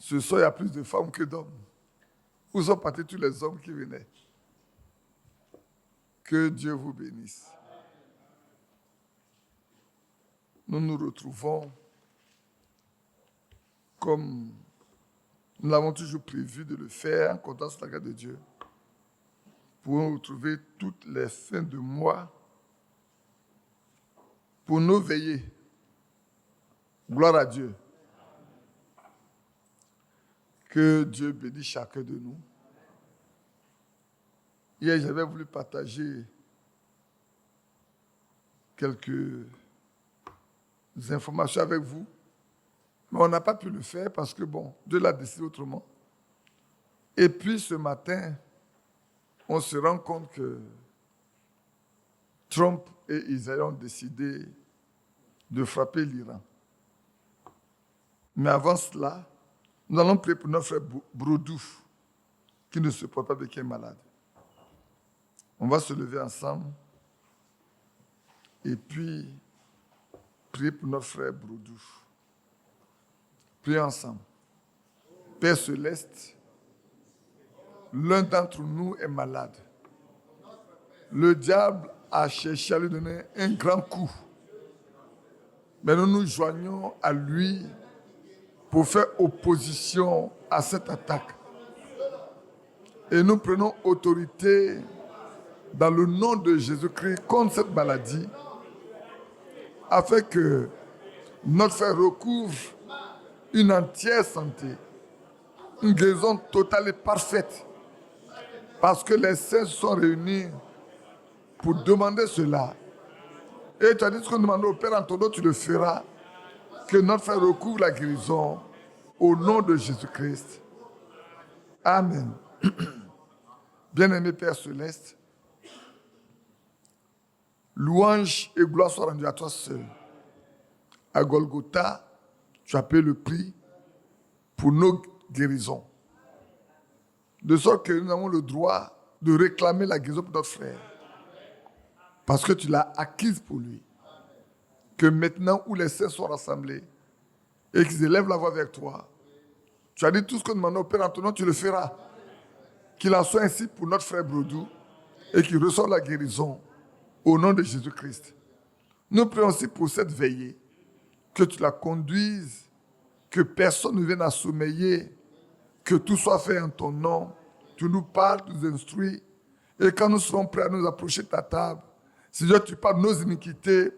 Ce soir, il y a plus de femmes que d'hommes. Où sont partis tous les hommes qui venaient? Que Dieu vous bénisse. Nous nous retrouvons comme nous l'avons toujours prévu de le faire en comptant sur la grâce de Dieu pour nous retrouver toutes les fins de mois pour nous veiller. Gloire à Dieu. Que Dieu bénisse chacun de nous. Hier, j'avais voulu partager quelques informations avec vous, mais on n'a pas pu le faire parce que, bon, Dieu l'a décidé autrement. Et puis, ce matin, on se rend compte que Trump et Israël ont décidé de frapper l'Iran. Mais avant cela, nous allons prier pour notre frère Broudouf, qui ne se porte pas bien, qui est malade. On va se lever ensemble et puis prier pour notre frère Broudouf. Prions ensemble. Père céleste, l'un d'entre nous est malade. Le diable a cherché à lui donner un grand coup. Mais nous nous joignons à lui pour faire opposition à cette attaque. Et nous prenons autorité dans le nom de Jésus-Christ contre cette maladie, afin que notre frère recouvre une entière santé, une guérison totale et parfaite, parce que les saints sont réunis pour demander cela. Et tu as dit ce qu'on demande au Père en ton nom, tu le feras, que notre frère recouvre la guérison au nom de Jésus-Christ. Amen. Bien-aimé Père Céleste, louange et gloire soient rendues à toi seul. À Golgotha, tu as payé le prix pour nos guérisons. De sorte que nous avons le droit de réclamer la guérison pour notre frère. Parce que tu l'as acquise pour lui. Que maintenant où les saints sont rassemblés et qu'ils élèvent la voix vers toi, tu as dit tout ce que nous demandons au Père en ton nom, tu le feras. Qu'il en soit ainsi pour notre frère Brodou et qu'il reçoive la guérison au nom de Jésus-Christ. Nous prions aussi pour cette veillée, que tu la conduises, que personne ne vienne à sommeiller, que tout soit fait en ton nom. Tu nous parles, tu nous instruis, et quand nous serons prêts à nous approcher de ta table, Seigneur, tu pardonnes nos iniquités,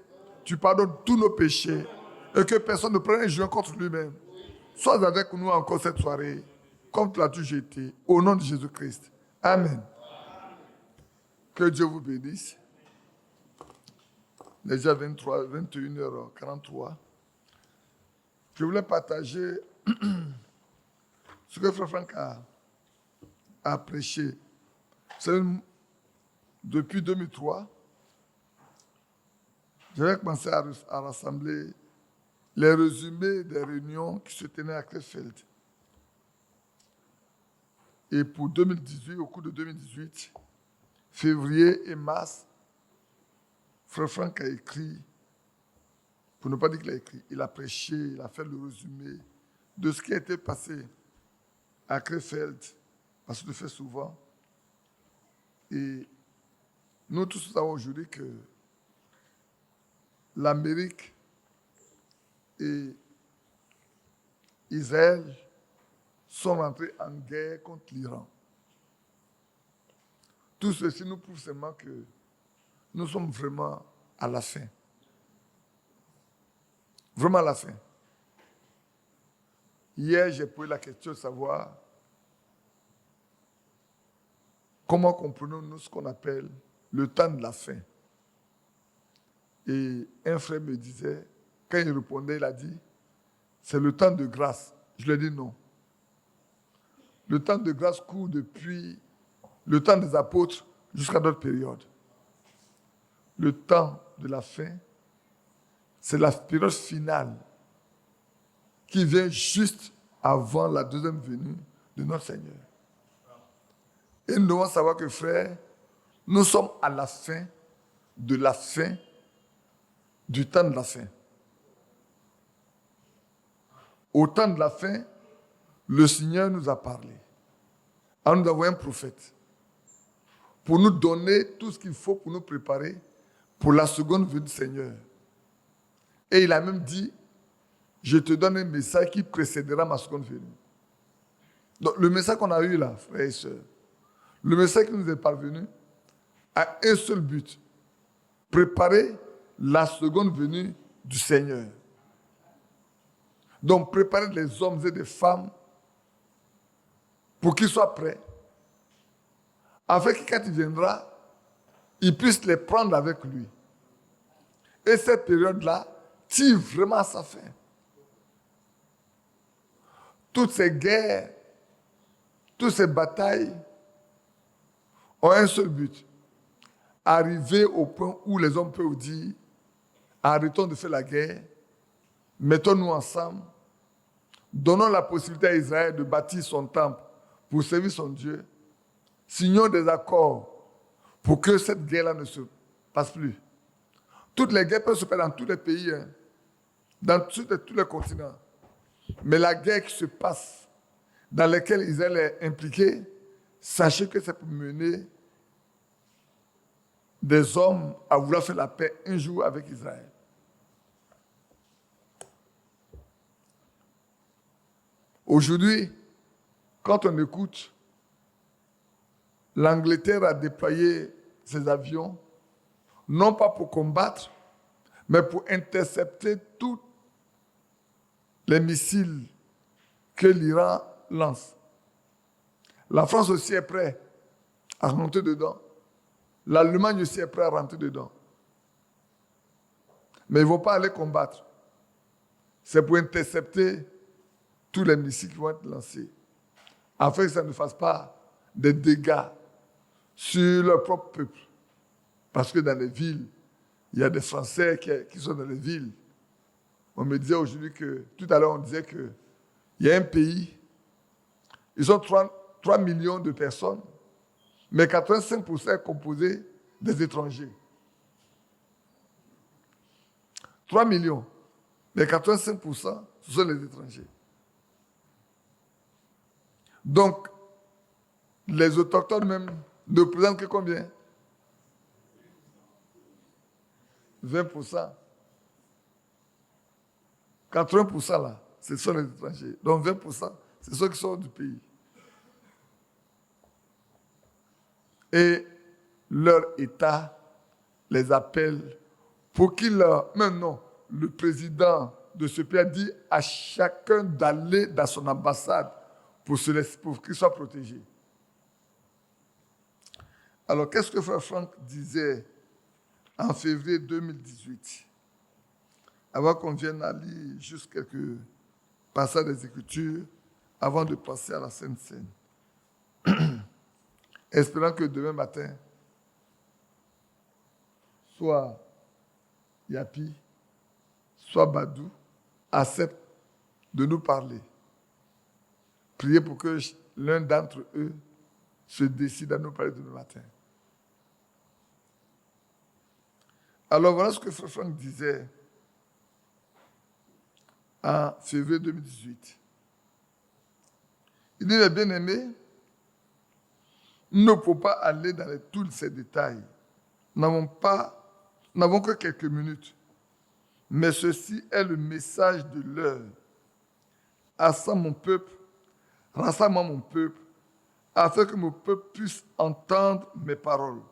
tu pardonnes tous nos péchés, et que personne ne prenne un jugement contre lui-même. Sois avec nous encore cette soirée, comme tu l'as toujours été, au nom de Jésus-Christ. Amen. Que Dieu vous bénisse. Déjà 21h43. Je voulais partager ce que Frère Franck a prêché. C'est depuis 2003, j'avais commencé à rassembler les résumés des réunions qui se tenaient à Krefeld. Et pour 2018, au cours de 2018, février et mars, Frère Franck a écrit, pour ne pas dire qu'il a écrit, il a prêché, il a fait le résumé de ce qui a été passé à Krefeld, parce que je le fais souvent. Et nous tous savons aujourd'hui que l'Amérique et Israël sont rentrés en guerre contre l'Iran. Tout ceci nous prouve seulement que nous sommes vraiment à la fin. Vraiment à la fin. Hier, j'ai posé la question de savoir comment comprenons-nous ce qu'on appelle le temps de la fin. Et un frère me disait, quand il répondait, il a dit, c'est le temps de grâce. Je lui ai dit non. Le temps de grâce court depuis le temps des apôtres jusqu'à notre période. Le temps de la fin, c'est la période finale qui vient juste avant la deuxième venue de notre Seigneur. Et nous devons savoir que, frère, nous sommes à la fin de la fin du temps de la fin. Au temps de la fin, le Seigneur nous a parlé. En nous envoyant un prophète pour nous donner tout ce qu'il faut pour nous préparer pour la seconde venue du Seigneur. Et il a même dit, je te donne un message qui précédera ma seconde venue. Donc le message qu'on a eu là, frères et sœurs, le message qui nous est parvenu a un seul but, préparer la seconde venue du Seigneur. Donc préparer les hommes et les femmes pour qu'ils soient prêts, afin que quand il viendra, ils puissent les prendre avec lui. Et cette période-là tire vraiment à sa fin. Toutes ces guerres, toutes ces batailles ont un seul but. Arriver au point où les hommes peuvent dire, arrêtons de faire la guerre, mettons-nous ensemble, donnons la possibilité à Israël de bâtir son temple pour servir son Dieu, signons des accords pour que cette guerre-là ne se passe plus. Toutes les guerres peuvent se passer dans tous les pays, dans tous les continents. Mais la guerre qui se passe, dans laquelle Israël est impliqué, sachez que c'est pour mener des hommes à vouloir faire la paix un jour avec Israël. Aujourd'hui, quand on écoute, l'Angleterre a déployé ses avions, non pas pour combattre, mais pour intercepter tous les missiles que l'Iran lance. La France aussi est prête à rentrer dedans. L'Allemagne aussi est prête à rentrer dedans. Mais ils ne vont pas aller combattre. C'est pour intercepter tous les missiles qui vont être lancés, afin que ça ne fasse pas des dégâts sur leur propre peuple. Parce que dans les villes, il y a des Français qui sont dans les villes. On me disait aujourd'hui que, tout à l'heure on disait qu'il y a un pays, ils ont 3 millions de personnes, mais 85% est composé des étrangers. 3 millions, mais 85% ce sont les étrangers. Donc, les autochtones même ne représentent que combien? 20%. 80% là, ce sont les étrangers. Donc 20%, c'est ceux qui sont du pays. Et leur État les appelle pour qu'ils leur... Maintenant, le président de ce pays a dit à chacun d'aller dans son ambassade pour qu'il soit protégé. Alors, qu'est-ce que Frère Franck disait en février 2018? Avant qu'on vienne à lire juste quelques passages des Écritures, avant de passer à la Sainte Seine. Espérant que demain matin, soit Yapi, soit Badou, acceptent de nous parler. Priez pour que l'un d'entre eux se décide à nous parler demain matin. Alors voilà ce que Frère Franck disait en février 2018. Il dit, les bien-aimés, nous ne pouvons pas aller dans tous ces détails. Nous n'avons que quelques minutes. Mais ceci est le message de l'heure. Rassemble mon peuple, afin que mon peuple puisse entendre mes paroles.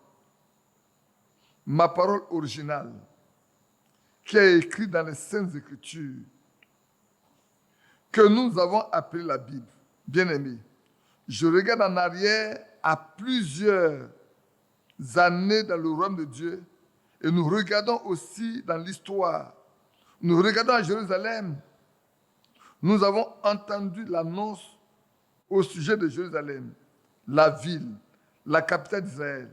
Ma parole originale, qui est écrite dans les Saintes Écritures, que nous avons appelée la Bible. Bien-aimés, je regarde en arrière à plusieurs années dans le royaume de Dieu, et nous regardons aussi dans l'histoire. Nous regardons à Jérusalem. Nous avons entendu l'annonce au sujet de Jérusalem, la ville, la capitale d'Israël.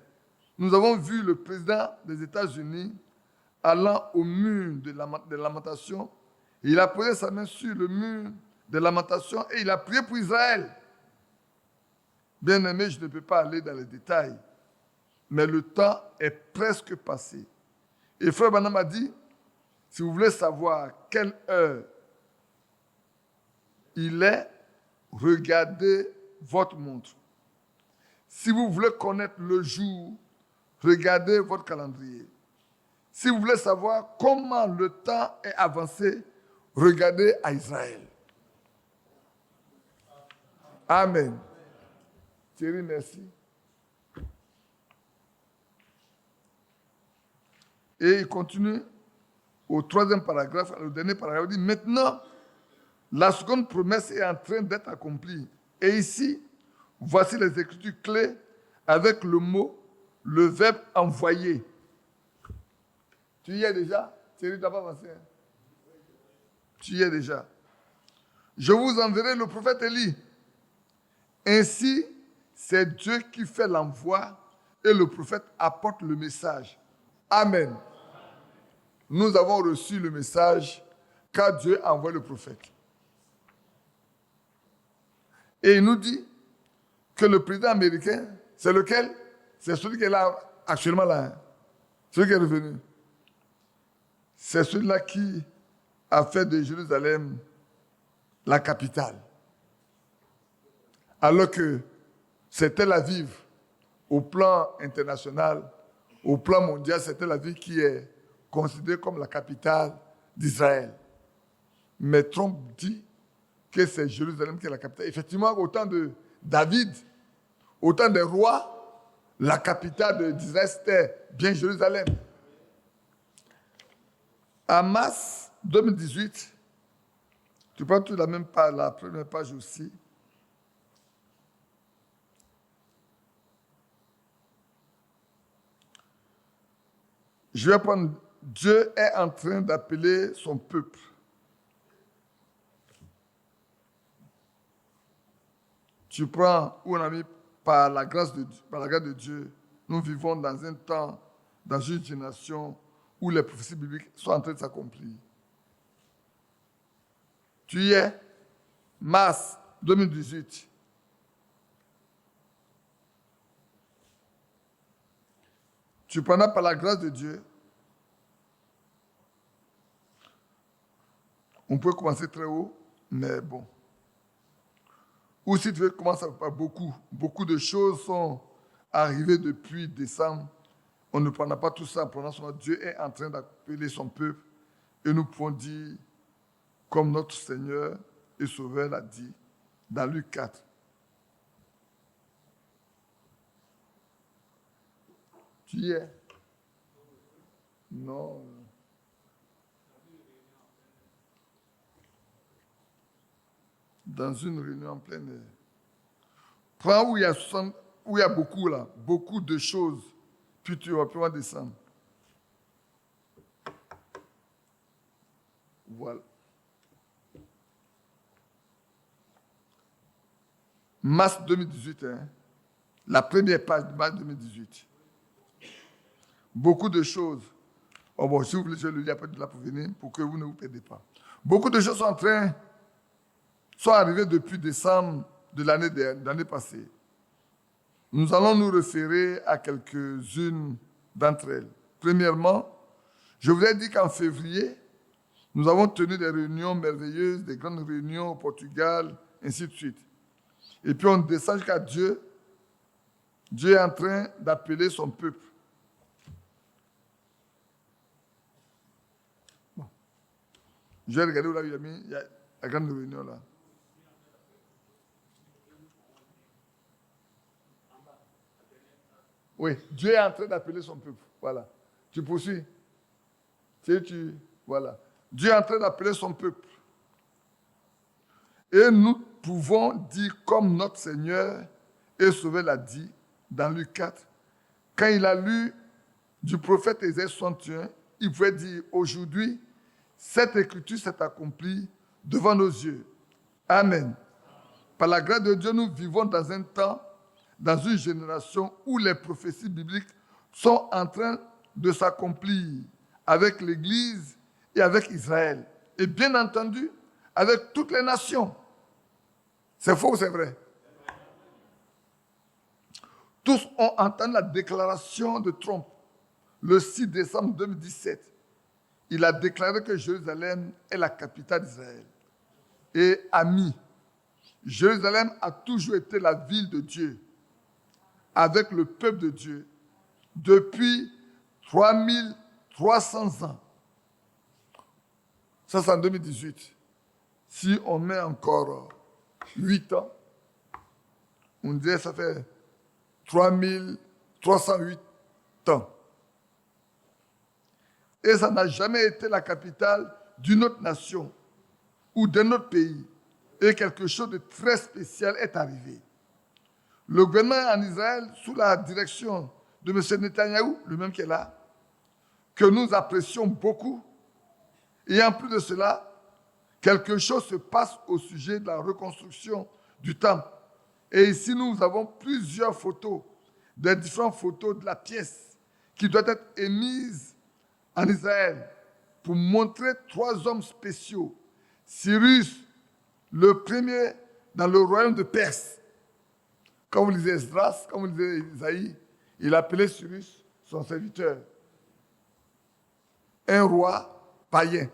Nous avons vu le président des États-Unis allant au mur de lamentation. Il a posé sa main sur le mur de lamentation et il a prié pour Israël. Bien-aimé, je ne peux pas aller dans les détails, mais le temps est presque passé. Et Frère Branham a dit, si vous voulez savoir quelle heure il est, regardez votre montre. Si vous voulez connaître le jour, regardez votre calendrier. Si vous voulez savoir comment le temps est avancé, regardez à Israël. Amen. Thierry, merci. Et il continue au 3e paragraphe, le dernier paragraphe, il dit, maintenant, la seconde promesse est en train d'être accomplie. Et ici, voici les écritures clés avec le mot, le verbe envoyer. Tu y es déjà? Thierry, tu n'as pas avancé. Hein? Tu y es déjà. Je vous enverrai le prophète Élie. Ainsi, c'est Dieu qui fait l'envoi et le prophète apporte le message. Amen. Nous avons reçu le message car Dieu a envoyé le prophète. Et il nous dit que le président américain, c'est lequel? C'est celui qui est là actuellement là. Hein? Celui qui est revenu. C'est celui-là qui a fait de Jérusalem la capitale. Alors que c'est Tel Aviv, au plan international, au plan mondial, c'est Tel Aviv qui est considérée comme la capitale d'Israël. Mais Trump dit que c'est Jérusalem qui est la capitale. Effectivement, au temps de David, au temps des rois, la capitale d'Israël, c'était bien Jérusalem. En mars 2018, tu prends tout la même page, la première page aussi. Je vais prendre, Dieu est en train d'appeler son peuple. Tu prends, où on a mis par la grâce de Dieu, nous vivons dans un temps, dans une génération où les prophéties bibliques sont en train de s'accomplir. Tu y es, mars 2018. Tu prendras par la grâce de Dieu. On peut commencer très haut, mais bon. Ou si tu veux commencer par beaucoup de choses sont arrivées depuis décembre. On ne prendra pas tout ça en prenant son nom. Dieu est en train d'appeler son peuple et nous pouvons dire, comme notre Seigneur et Sauveur l'a dit, dans Luc 4. Tu y es? Non. Dans une réunion en plein air. Prends où il y a beaucoup là, beaucoup de choses, puis tu vas pouvoir descendre. Voilà. Mars 2018, hein? La première page de mars 2018. Beaucoup de choses. Oh bon, si vous voulez, je le lis après de là pour venir, pour que vous ne vous perdez pas. Beaucoup de choses sont arrivées depuis décembre de l'année passée. Nous allons nous référer à quelques-unes d'entre elles. Premièrement, je vous ai dit qu'en février, nous avons tenu des réunions merveilleuses, des grandes réunions au Portugal, ainsi de suite. Et puis on descend jusqu'à Dieu. Dieu est en train d'appeler son peuple. Bon. Je vais regarder où là il y a mis la grande réunion là. Oui, Dieu est en train d'appeler son peuple. Voilà. Tu poursuis. Voilà. Dieu est en train d'appeler son peuple. Et nous pouvons dire comme notre Seigneur et Sauveur l'a dit dans Luc 4, quand il a lu du prophète Ésaïe 61, il pouvait dire aujourd'hui, cette écriture s'est accomplie devant nos yeux. Amen. Par la grâce de Dieu, nous vivons dans un temps, dans une génération où les prophéties bibliques sont en train de s'accomplir avec l'Église et avec Israël. Et bien entendu, avec toutes les nations. C'est faux ou c'est vrai? Tous ont entendu la déclaration de Trump le 6 décembre 2017. Il a déclaré que Jérusalem est la capitale d'Israël. Et amis, Jérusalem a toujours été la ville de Dieu, avec le peuple de Dieu, depuis 3300 ans. Ça, c'est en 2018. Si on met encore 8 ans, on dirait que ça fait 3308 ans. Et ça n'a jamais été la capitale d'une autre nation ou d'un autre pays. Et quelque chose de très spécial est arrivé. Le gouvernement en Israël, sous la direction de M. Netanyahou, le même qui est là, que nous apprécions beaucoup, et en plus de cela, quelque chose se passe au sujet de la reconstruction du temple. Et ici, nous avons plusieurs photos, des différentes photos de la pièce qui doit être émise en Israël pour montrer 3 hommes spéciaux. Cyrus, le premier dans le royaume de Perse. Quand vous lisez Esdras, quand vous lisez Isaïe, il appelait Cyrus son serviteur. Un roi païen.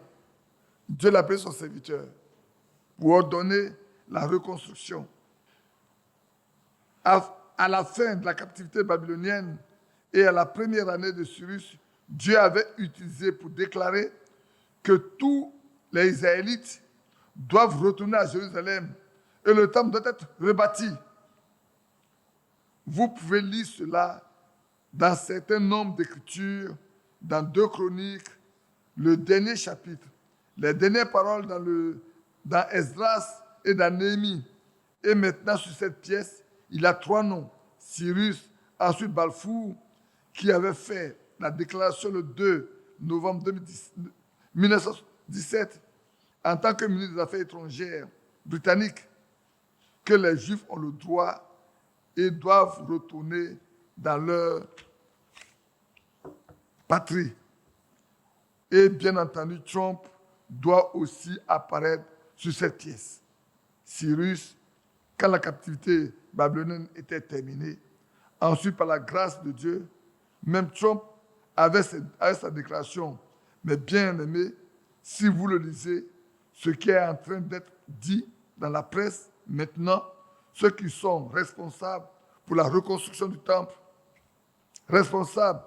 Dieu l'appelait son serviteur pour ordonner la reconstruction. À la fin de la captivité babylonienne et à la première année de Cyrus, Dieu avait utilisé pour déclarer que tous les Israélites doivent retourner à Jérusalem et le temple doit être rebâti. Vous pouvez lire cela dans certains nombres d'écritures, dans 2 Chroniques, le dernier chapitre, les dernières paroles dans Esdras et dans Néhémie. Et maintenant, sur cette pièce, il y a 3 noms. Cyrus, ensuite Balfour, qui avait fait la déclaration le 2 novembre 1917 en tant que ministre des Affaires étrangères britannique, que les Juifs ont le droit et doivent retourner dans leur patrie. Et bien entendu, Trump doit aussi apparaître sur cette pièce. Cyrus, quand la captivité babylonienne était terminée, ensuite par la grâce de Dieu, même Trump avait sa déclaration. Mais bien aimé, si vous le lisez, ce qui est en train d'être dit dans la presse maintenant, ceux qui sont responsables pour la reconstruction du temple, responsables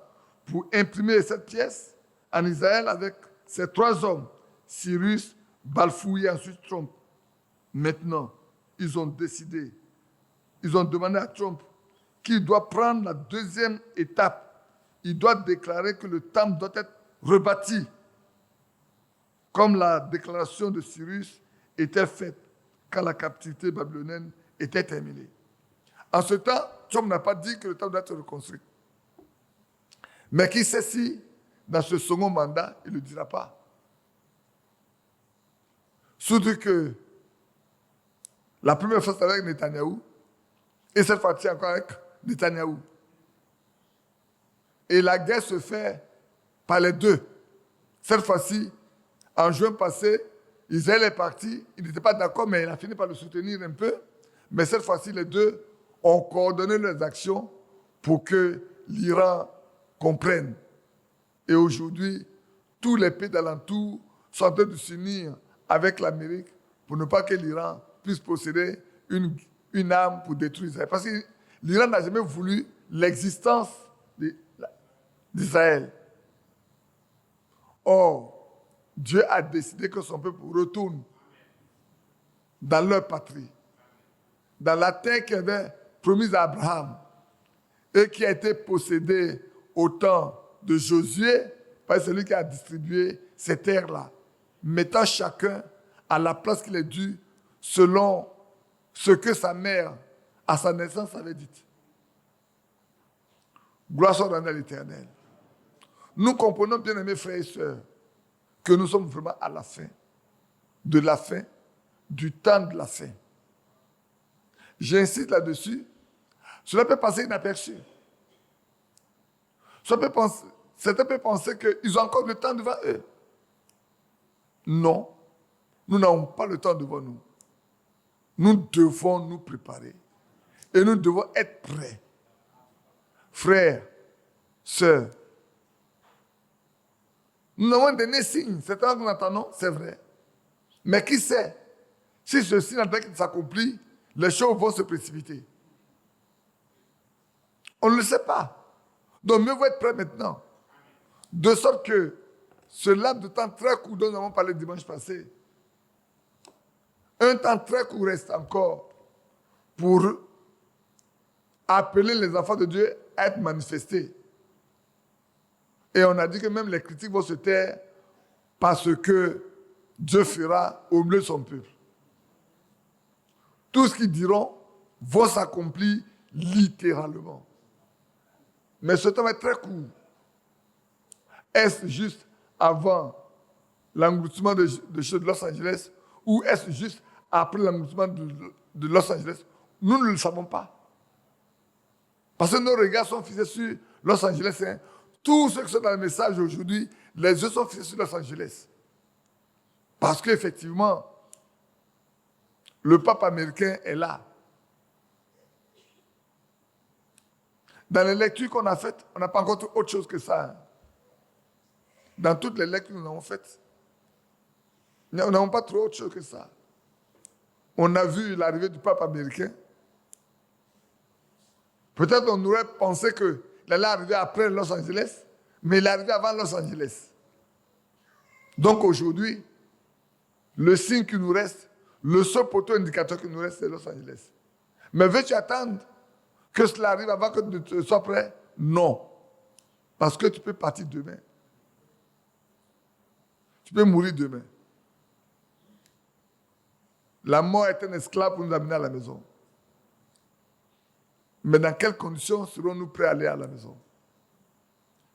pour imprimer cette pièce en Israël avec ces 3 hommes, Cyrus, Balfour et ensuite Trump. Maintenant, ils ont décidé, ils ont demandé à Trump qu'il doit prendre la 2e étape. Il doit déclarer que le temple doit être rebâti, comme la déclaration de Cyrus était faite quand la captivité babylonienne était terminée. En ce temps, Trump n'a pas dit que le temple doit être reconstruit. Mais qui sait si, dans ce second mandat, il ne le dira pas. Surtout que la première fois, c'était avec Netanyahou, et cette fois-ci encore avec Netanyahou. Et la guerre se fait par les deux. Cette fois-ci, en juin passé, Israël est parti, il n'était pas d'accord, mais il a fini par le soutenir un peu. Mais cette fois-ci, les deux ont coordonné leurs actions pour que l'Iran comprenne. Et aujourd'hui, tous les pays d'alentour sont en train de s'unir avec l'Amérique pour ne pas que l'Iran puisse posséder une arme pour détruire Israël. Parce que l'Iran n'a jamais voulu l'existence d'Israël. Or, Dieu a décidé que son peuple retourne dans leur patrie, dans la terre qu'il avait promise à Abraham et qui a été possédée au temps de Josué par celui qui a distribué ces terres-là, mettant chacun à la place qu'il est dû selon ce que sa mère, à sa naissance, avait dit. Gloire soit rendue à l'Éternel. Nous comprenons, bien aimés frères et sœurs, que nous sommes vraiment à la fin, de la fin, du temps de la fin. J'insiste là-dessus. Cela peut passer inaperçu. Certains peuvent penser qu'ils ont encore le temps devant eux. Non, nous n'avons pas le temps devant nous. Nous devons nous préparer et nous devons être prêts. Frères, sœurs, nous avons donné signe. C'est un que nous attendons, c'est vrai. Mais qui sait, si ce signe en train de s'accomplir, les choses vont se précipiter. On ne le sait pas. Donc, mieux vaut être prêt maintenant. De sorte que ce laps de temps très court dont nous avons parlé dimanche passé, un temps très court reste encore pour appeler les enfants de Dieu à être manifestés. Et on a dit que même les critiques vont se taire parce que Dieu fera au milieu de son peuple. Tout ce qu'ils diront va s'accomplir littéralement. Mais ce temps est très court. Est-ce juste avant l'engloutissement de Los Angeles ou est-ce juste après l'engloutissement de Los Angeles? Nous ne le savons pas. Parce que nos regards sont fixés sur Los Angeles. Hein. Tous ceux qui sont dans le message aujourd'hui, les yeux sont fixés sur Los Angeles. Parce qu'effectivement, le pape américain est là. Dans les lectures qu'on a faites, on n'a pas encore autre chose que ça. Hein. Dans toutes les lectures que nous avons faites, nous n'avons pas trouvé autre chose que ça. On a vu l'arrivée du pape américain. Peut-être on aurait pensé qu'il allait arriver après Los Angeles, mais il est arrivé avant Los Angeles. Donc aujourd'hui, le signe qui nous reste, le seul poteau indicateur qui nous reste, c'est Los Angeles. Mais veux-tu attendre que cela arrive avant que tu sois prêt? Non. Parce que tu peux partir demain. Tu peux mourir demain. La mort est un esclave pour nous amener à la maison. Mais dans quelles conditions serons-nous prêts à aller à la maison?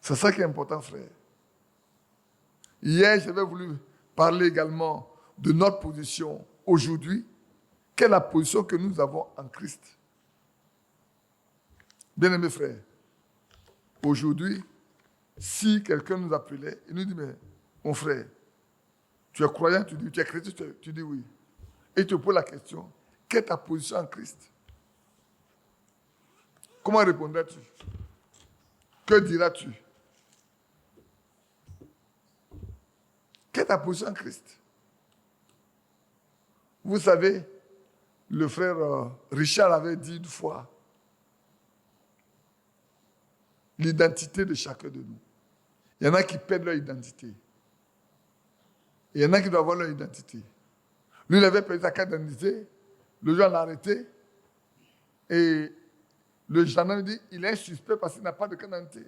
C'est ça qui est important, frère. Hier, j'avais voulu parler également de notre position aujourd'hui. Quelle est la position que nous avons en Christ? Bien-aimés frères, aujourd'hui, si quelqu'un nous appelait, il nous dit, mais mon frère, tu es croyant, tu dis, tu es chrétien, tu dis oui. Et tu te poses la question, quelle est ta position en Christ? Comment répondrais-tu? Que diras-tu? Quelle est ta position en Christ? Vous savez, le frère Richard avait dit une fois, l'identité de chacun de nous. Il y en a qui perdent leur identité. Et il y en a qui doivent avoir leur identité. Lui, il avait perdu sa carte d'identité. Le jour, l'a arrêté. Et le gendarme dit, il est un suspect parce qu'il n'a pas de carte d'identité.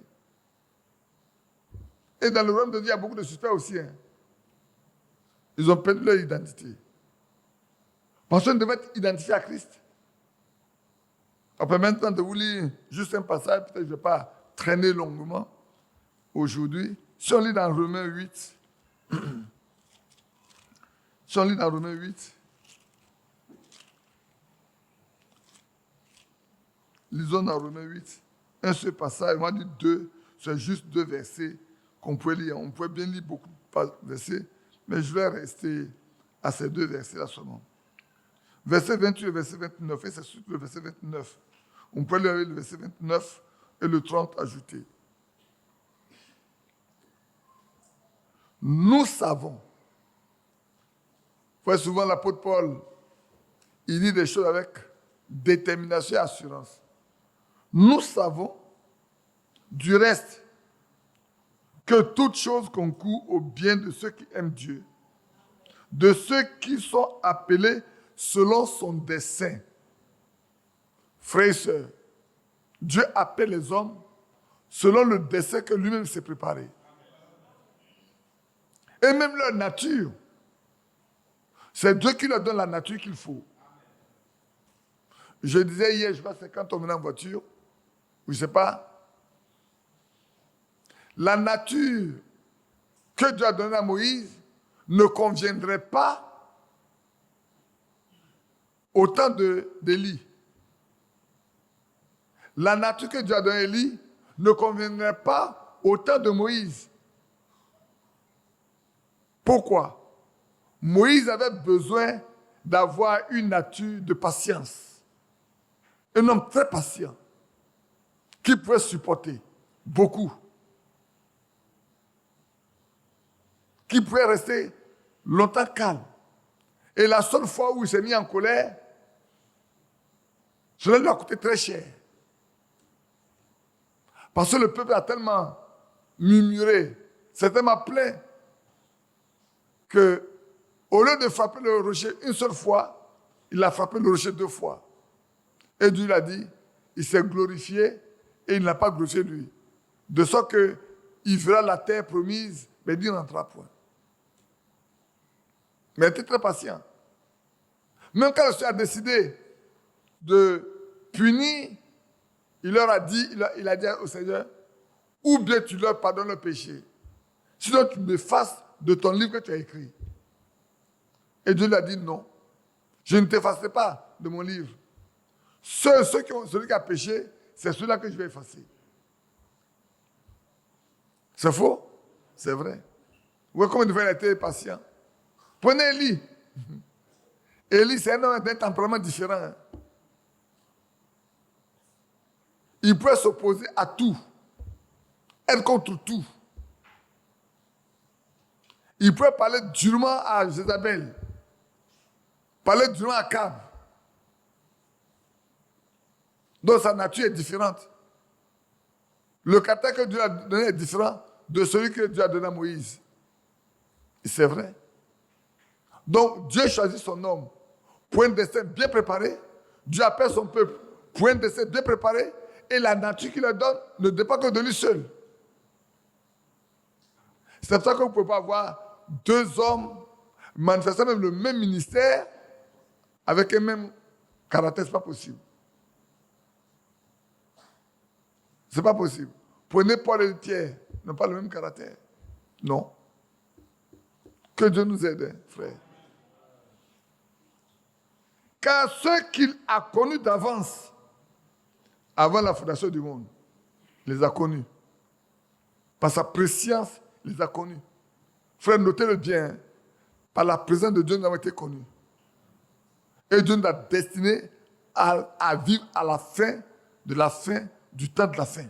Et dans le royaume de Dieu, il y a beaucoup de suspects aussi. Hein. Ils ont perdu leur identité. Parce qu'on devait être identifié à Christ. On peut maintenant de vous lire juste un passage, peut-être que je ne vais pas traîner longuement aujourd'hui. Si on lit dans Romains 8, si on lit dans Romains 8, lisons dans Romains 8, un seul passage, on dit deux, c'est juste deux versets qu'on peut lire. On pourrait bien lire beaucoup de versets, mais je vais rester à ces deux versets-là seulement. Verset 28 et verset 29, et c'est surtout le verset 29. On peut lire le verset 29 et le 30 ajouté. Nous savons. Vous voyez souvent l'apôtre Paul, il dit des choses avec détermination et assurance. Nous savons, du reste, que toute chose concourt au bien de ceux qui aiment Dieu, de ceux qui sont appelés selon son dessein. Frères et sœurs, Dieu appelle les hommes selon le dessein que lui-même s'est préparé. Et même leur nature, c'est Dieu qui leur donne la nature qu'il faut. Je disais hier, je sais pas, c'est quand on venait en voiture, je ne sais pas, la nature que Dieu a donnée à Moïse ne conviendrait pas au temps d'Élie. La nature que Dieu a donnée à Élie ne conviendrait pas au temps de Moïse. Pourquoi? Moïse avait besoin d'avoir une nature de patience. Un homme très patient, qui pouvait supporter beaucoup. Qui pouvait rester longtemps calme. Et la seule fois où il s'est mis en colère, Cela lui a coûté très cher. Parce que le peuple a tellement murmuré, s'est tellement plaint, que au lieu de frapper le rocher une seule fois, il a frappé le rocher 2 fois. Et Dieu l'a dit, il s'est glorifié et il n'a pas glorifié lui. De sorte qu'il verra la terre promise, mais Dieu n'entrera point. Mais il était très patient. Même quand le Seigneur a décidé de punir, il leur a dit, il a dit au Seigneur, ou bien tu leur pardonnes le péché, sinon tu m'effaces de ton livre que tu as écrit. Et Dieu lui a dit non, je ne t'effacerai pas de mon livre. Celui qui a péché, c'est celui-là que je vais effacer. C'est faux? C'est vrai. Vous voyez comment il devait être patient. Prenez Élie. Élie, c'est un homme d'un tempérament différent. Hein. Il pouvait s'opposer à tout. Être contre tout. Il pouvait parler durement à Jézabel. Parler durement à Cab. Donc sa nature est différente. Le caractère que Dieu a donné est différent de celui que Dieu a donné à Moïse. Et c'est vrai. Donc Dieu choisit son homme pour un destin bien préparé. Dieu appelle son peuple pour un destin bien préparé. Et la nature qu'il leur donne ne dépend que de lui seul. C'est pour ça que vous ne pouvez pas avoir 2 hommes manifestant même le même ministère avec un même caractère. Ce n'est pas possible. Ce n'est pas possible. Prenez Paul et Pierre, ils n'ont pas le même caractère. Non. Que Dieu nous aide, frère. Car ceux qu'il a connus d'avance, avant la fondation du monde, il les a connus. Par sa préscience, il les a connus. Frère, notez-le bien. Par la présence de Dieu, nous avons été connus. Et Dieu nous a destinés à vivre à la fin du temps de la fin.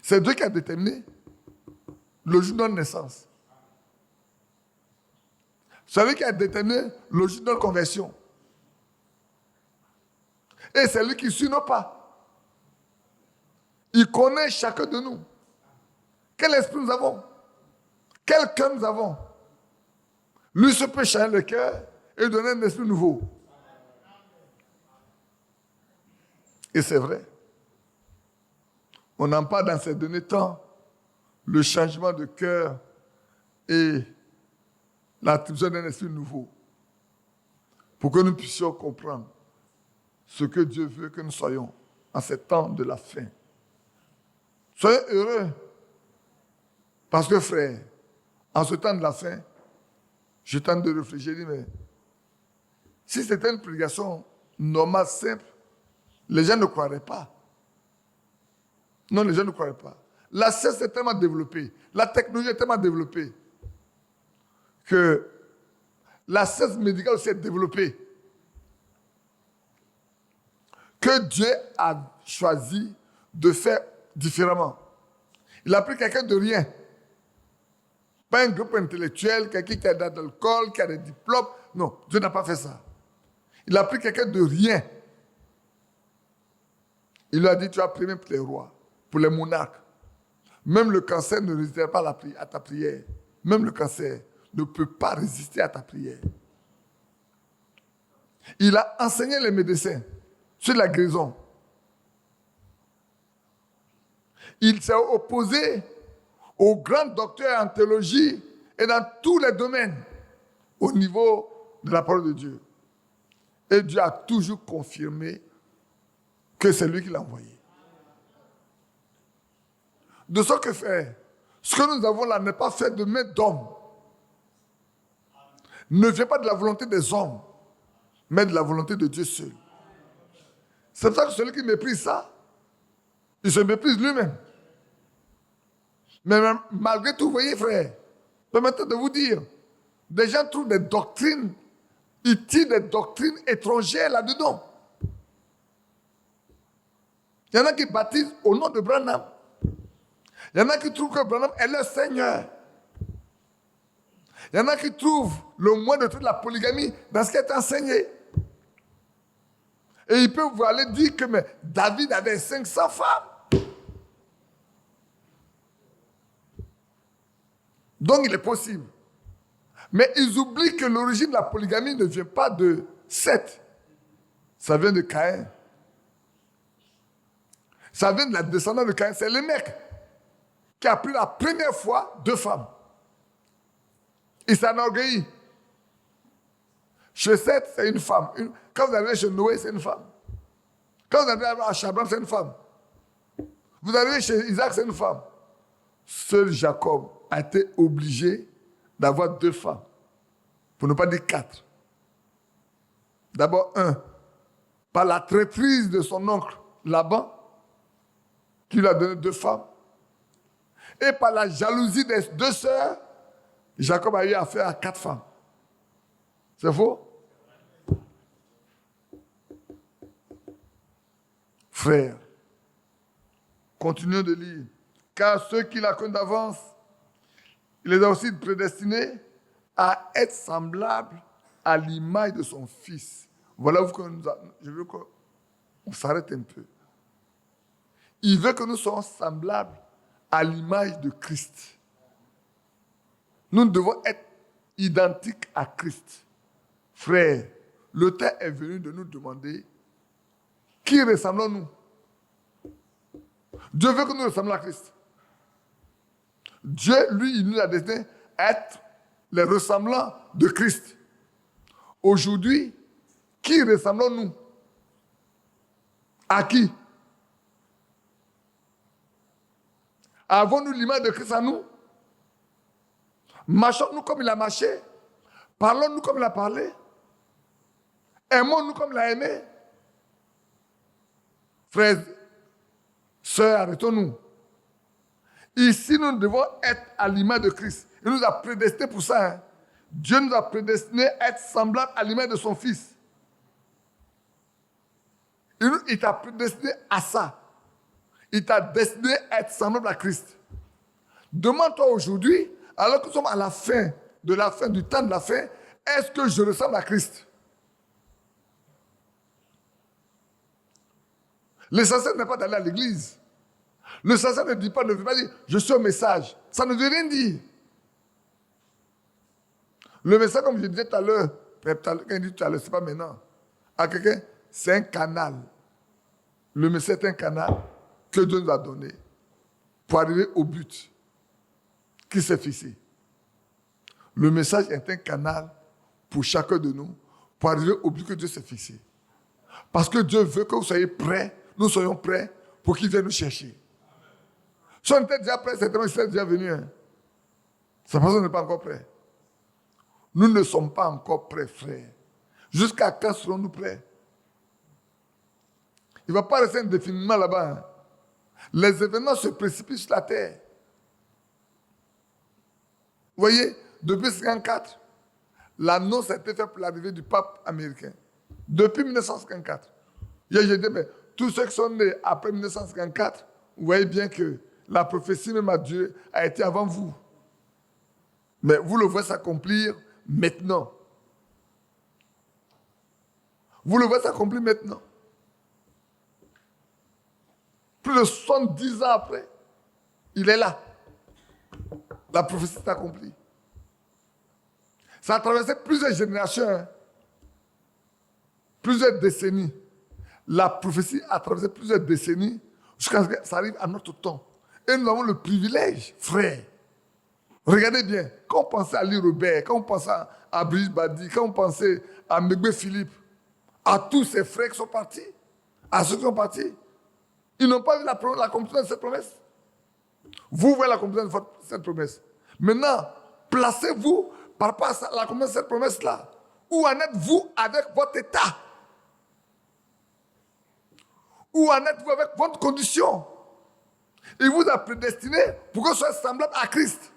C'est Dieu qui a déterminé le jour de notre naissance. C'est lui qui a déterminé le jour de notre conversion. Et c'est lui qui suit nos pas. Il connaît chacun de nous. Quel esprit nous avons? Quel cœur nous avons? Lui se peut changer le cœur et donner un esprit nouveau. Et c'est vrai. On en parle dans ces derniers temps, le changement de cœur et l'attribution d'un esprit nouveau. Pour que nous puissions comprendre ce que Dieu veut que nous soyons en ces temps de la fin. Soyez heureux. Parce que, frère, en ce temps de la fin, je tente de réfléchir, je dis, mais si c'était une prédication normale, simple, les gens ne croiraient pas. Non, les gens ne croiraient pas. La science est tellement développée, la technologie est tellement développée, que la science médicale aussi est développée, que Dieu a choisi de faire différemment. Il a pris quelqu'un de rien. Pas un groupe intellectuel, quelqu'un qui a de l'alcool, qui a des diplômes. Non, Dieu n'a pas fait ça. Il a pris quelqu'un de rien. Il lui a dit, tu as prié pour les rois, pour les monarques. Même le cancer ne résistera pas à ta prière. Même le cancer ne peut pas résister à ta prière. Il a enseigné les médecins sur la guérison. Il s'est opposé aux grands docteurs en théologie et dans tous les domaines au niveau de la parole de Dieu. Et Dieu a toujours confirmé que c'est lui qui l'a envoyé. De ce que faire, ce que nous avons là n'est pas fait de main d'homme. Ne vient pas de la volonté des hommes, mais de la volonté de Dieu seul. C'est pour ça que celui qui méprise ça, il se méprise lui-même. Mais malgré tout, vous voyez, frère, permettez de vous dire, des gens trouvent des doctrines, ils tirent des doctrines étrangères là-dedans. Il y en a qui baptisent au nom de Branham. Il y en a qui trouvent que Branham est leur Seigneur. Il y en a qui trouvent le moyen de toute la polygamie dans ce qui est enseigné. Et il peut vous aller dire que mais David avait 500 femmes. Donc il est possible. Mais ils oublient que l'origine de la polygamie ne vient pas de Seth. Ça vient de Caïn. Ça vient de la descendance de Caïn. C'est le mec qui a pris la première fois 2 femmes. Il s'enorgueillit. Chez Seth, c'est une femme. Quand vous arrivez chez Noé, c'est une femme. Quand vous arrivez à Abraham, c'est une femme. Vous arrivez chez Isaac, c'est une femme. Seul Jacob a été obligé d'avoir 2 femmes. Pour ne pas dire 4. D'abord, 1. Par la traîtrise de son oncle Laban, qui lui a donné 2 femmes. Et par la jalousie des 2 sœurs, Jacob a eu affaire à 4 femmes. C'est faux? Frères, continuons de lire. Car ceux qu'il a connus d'avance, il les a aussi prédestinés à être semblables à l'image de son Fils. Voilà où je veux qu'on s'arrête un peu. Il veut que nous soyons semblables à l'image de Christ. Nous devons être identiques à Christ. Frères, le temps est venu de nous demander qui ressemblons-nous? Dieu veut que nous ressemblions à Christ. Dieu, lui, il nous a destiné à être les ressemblants de Christ. Aujourd'hui, qui ressemblons-nous? À qui? Avons-nous l'image de Christ à nous? Marchons-nous comme il a marché? Parlons-nous comme il a parlé? Aimons-nous comme il a aimé? Frères, sœurs, arrêtons-nous. Ici, nous devons être à l'image de Christ. Il nous a prédestinés pour ça. Hein. Dieu nous a prédestinés à être semblables à l'image de son Fils. Il t'a prédestiné à ça. Il t'a destiné à être semblable à Christ. Demande-toi aujourd'hui, alors que nous sommes à la fin du temps de la fin, est-ce que je ressemble à Christ? L'essentiel n'est pas d'aller à l'église. L'essentiel ne veut pas dire, je suis au message. Ça ne veut rien dire. Le message, comme je disais tout à l'heure, quand il dit tout à l'heure, c'est pas maintenant. À quelqu'un, c'est un canal. Le message est un canal que Dieu nous a donné pour arriver au but qui s'est fixé. Le message est un canal pour chacun de nous pour arriver au but que Dieu s'est fixé. Parce que Dieu veut que vous soyez prêts, nous soyons prêts pour qu'il vienne nous chercher. Si on était déjà prêts, certainement il serait déjà venu. Hein. C'est parce qu'on n'est pas encore prêts. Nous ne sommes pas encore prêts, frères. Jusqu'à quand serons-nous prêts? Il ne va pas rester indéfiniment là-bas. Hein. Les événements se précipitent sur la terre. Vous voyez, depuis 1954, l'annonce a été faite pour l'arrivée du pape américain. Depuis 1954. J'ai dit, mais tous ceux qui sont nés après 1954, vous voyez bien que la prophétie même à Dieu a été avant vous. Mais vous le voyez s'accomplir maintenant. Vous le voyez s'accomplir maintenant. Plus de 70 ans après, il est là. La prophétie s'est accomplie. Ça a traversé plusieurs générations, hein. Plusieurs décennies. La prophétie a traversé plusieurs décennies jusqu'à ce que ça arrive à notre temps. Et nous avons le privilège, frère. Regardez bien, quand on pensait à Lee Robert, quand on pensait à Brigitte Badi, quand on pensait à Megbe Philippe, à tous ces frères qui sont partis, à ceux qui sont partis, ils n'ont pas vu l'accomplissement de cette promesse. Vous voyez l'accomplissement de cette promesse. Maintenant, placez-vous par rapport à l'accomplissement de cette promesse-là. Où en êtes-vous avec votre état? Où en êtes-vous avec votre condition? Il vous a prédestiné pour que vous soyez semblable à Christ.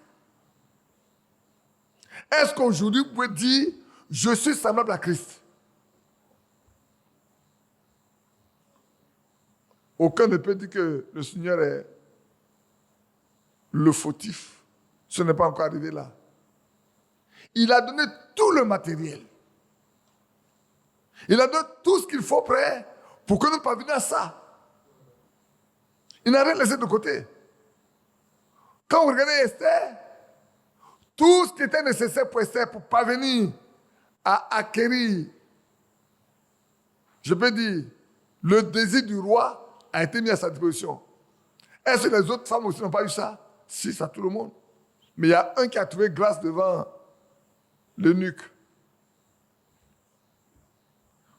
Est-ce qu'aujourd'hui, vous pouvez dire, je suis semblable à Christ? Aucun ne peut dire que le Seigneur est le fautif. Ce n'est pas encore arrivé là. Il a donné tout le matériel. Il a donné tout ce qu'il faut prêt pour que nous parvenions à ça. Il n'a rien laissé de côté. Quand vous regardez Esther, tout ce qui était nécessaire pour Esther pour parvenir à acquérir, je peux dire, le désir du roi a été mis à sa disposition. Est-ce que les autres femmes aussi n'ont pas eu ça? Si, ça tout le monde. Mais il y a un qui a trouvé grâce devant l'eunuque.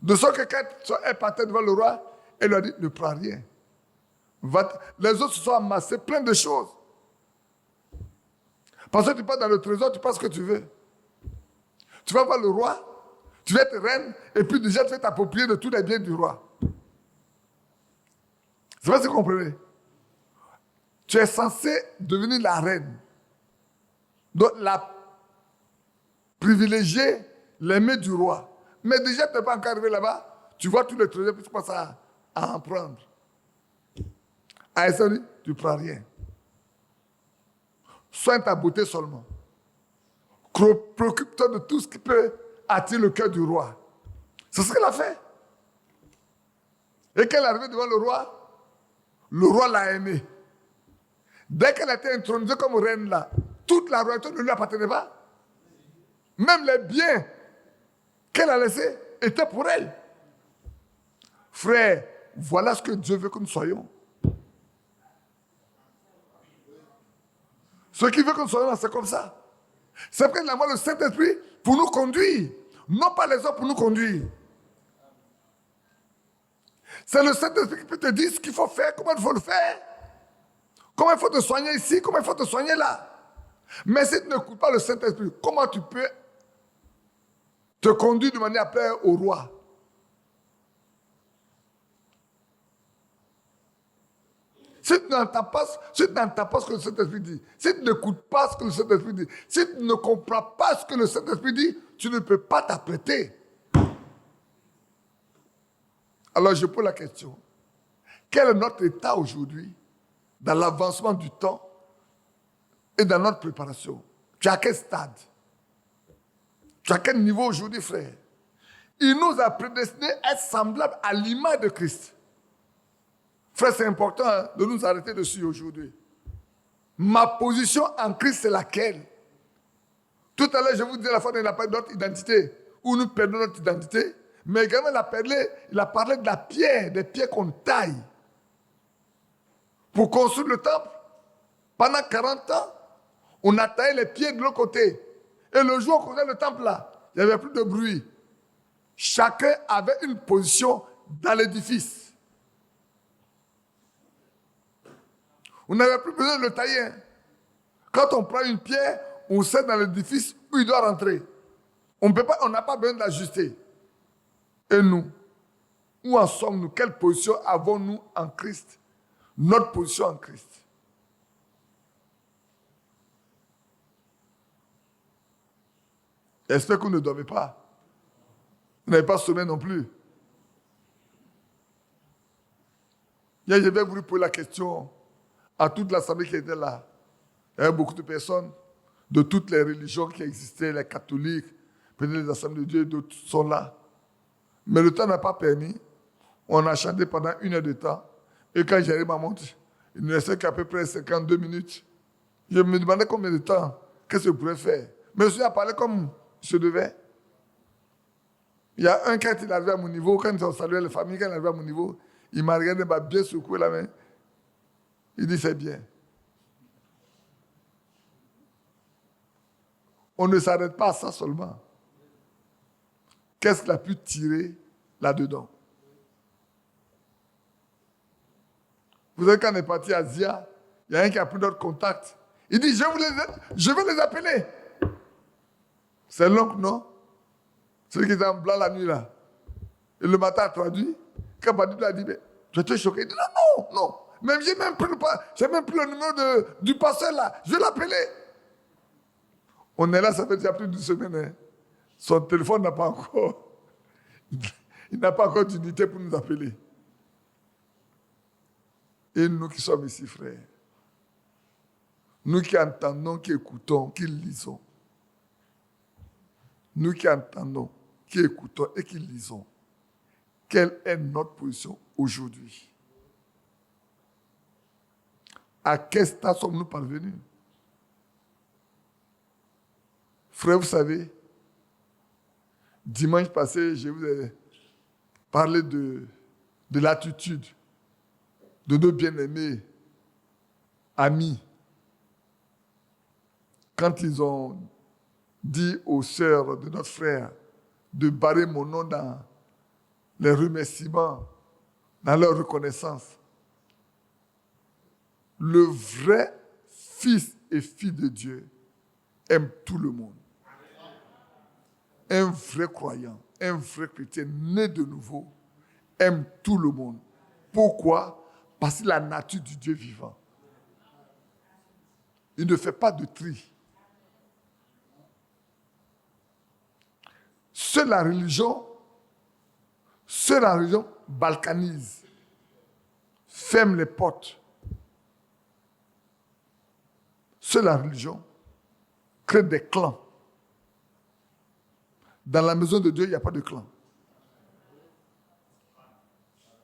De sorte que quand elle partait devant le roi, elle lui a dit, ne prends rien. Les autres se sont amassés plein de choses. Parce que tu pars dans le trésor, tu passes ce que tu veux. Tu vas voir le roi, tu vas être reine, et puis déjà tu vas t'approprier de tous les biens du roi. C'est pas ce que vous comprenez. Tu es censé devenir la reine. Donc la privilégier, l'aimer du roi. Mais déjà tu n'es pas encore arrivé là-bas, tu vois tous les trésors, puis tu commences à en prendre. À Esther, tu ne prends rien. Soigne ta beauté seulement. Préoccupe-toi de tout ce qui peut attirer le cœur du roi. C'est ce qu'elle a fait. Et quand elle est arrivée devant le roi l'a aimée. Dès qu'elle a été intronisée comme reine là, toute la royauté ne lui appartenait pas. Même les biens qu'elle a laissés étaient pour elle. Frère, voilà ce que Dieu veut que nous soyons. Ce qu'il veut que nous soyons, c'est comme ça. C'est prendre la voix le Saint-Esprit pour nous conduire. Non pas les autres pour nous conduire. C'est le Saint-Esprit qui peut te dire ce qu'il faut faire, comment il faut le faire. Comment il faut te soigner ici, comment il faut te soigner là. Mais si tu n'écoutes pas le Saint-Esprit, comment tu peux te conduire de manière à plaire au roi? Si tu n'entends pas ce que le Saint-Esprit dit, si tu n'écoutes pas ce que le Saint-Esprit dit, si tu ne comprends pas ce que le Saint-Esprit dit, tu ne peux pas t'apprêter. Alors je pose la question. Quel est notre état aujourd'hui dans l'avancement du temps et dans notre préparation? Tu es à quel stade? Tu es à quel niveau aujourd'hui, frère? Il nous a prédestinés à être semblables à l'image de Christ. Frère, c'est important de nous arrêter dessus aujourd'hui. Ma position en Christ, c'est laquelle? Tout à l'heure, je vous disais, la fois, il n'a pas notre identité, où nous perdons notre identité, mais également, il a parlé de la pierre, des pierres qu'on taille pour construire le temple. Pendant 40 ans, on a taillé les pierres de l'autre côté. Et le jour où on construisait le temple là, il n'y avait plus de bruit. Chacun avait une position dans l'édifice. On n'avait plus besoin de le tailler. Quand on prend une pierre, on sait dans l'édifice où il doit rentrer. On n'a pas besoin d'ajuster. Et nous, où en sommes-nous? Quelle position avons-nous en Christ? Notre position en Christ. J'espère que vous ne dormez pas. Vous n'avez pas sommeil non plus. Hier, j'avais voulu poser la question à toute l'assemblée qui était là. Il y avait beaucoup de personnes de toutes les religions qui existaient, les catholiques, peut-être les assemblées de Dieu, d'autres sont là. Mais le temps n'a pas permis. On a chanté pendant 1 heure de temps. Et quand j'arrive ma montre, il ne restait qu'à peu près 52 minutes. Je me demandais combien de temps, qu'est-ce que je pourrais faire. Mais je suis à parler comme je devais. Il y a un, quand il est arrivé à mon niveau, quand on saluait les familles, quand il est arrivé à mon niveau, il m'a regardé, il m'a bien secoué la main. Il dit, c'est bien. On ne s'arrête pas à ça seulement. Qu'est-ce qu'il a pu tirer là-dedans? Vous savez, quand on est parti à Zia, il y a un qui a pris notre contact. Il dit, je vais les appeler. C'est l'oncle, non? Celui qui était en blanc la nuit, là. Et le matin, a traduit. Quand Badou a dit, mais j'étais choqué. Il dit, non, non, non. Même, j'ai même pris le numéro du pasteur, là. Je vais l'appeler. On est là, ça fait déjà plus d'une semaine. Hein. Son téléphone n'a pas encore. Il n'a pas encore d'unité pour nous appeler. Et nous qui sommes ici, frères, nous qui entendons, qui écoutons, qui lisons, nous qui entendons, qui écoutons et qui lisons, Quelle est notre position aujourd'hui? À quel stade sommes-nous parvenus? Frère, vous savez, dimanche passé, je vous ai parlé de l'attitude de nos bien-aimés amis quand ils ont dit aux sœurs de notre frère de barrer mon nom dans les remerciements, dans leur reconnaissance. Le vrai fils et fille de Dieu aime tout le monde. Un vrai croyant, un vrai chrétien né de nouveau aime tout le monde. Pourquoi? Parce que la nature du Dieu vivant. Il ne fait pas de tri. Seule la religion balkanise, ferme les portes. Seule la religion crée des clans. Dans la maison de Dieu, il n'y a pas de clan.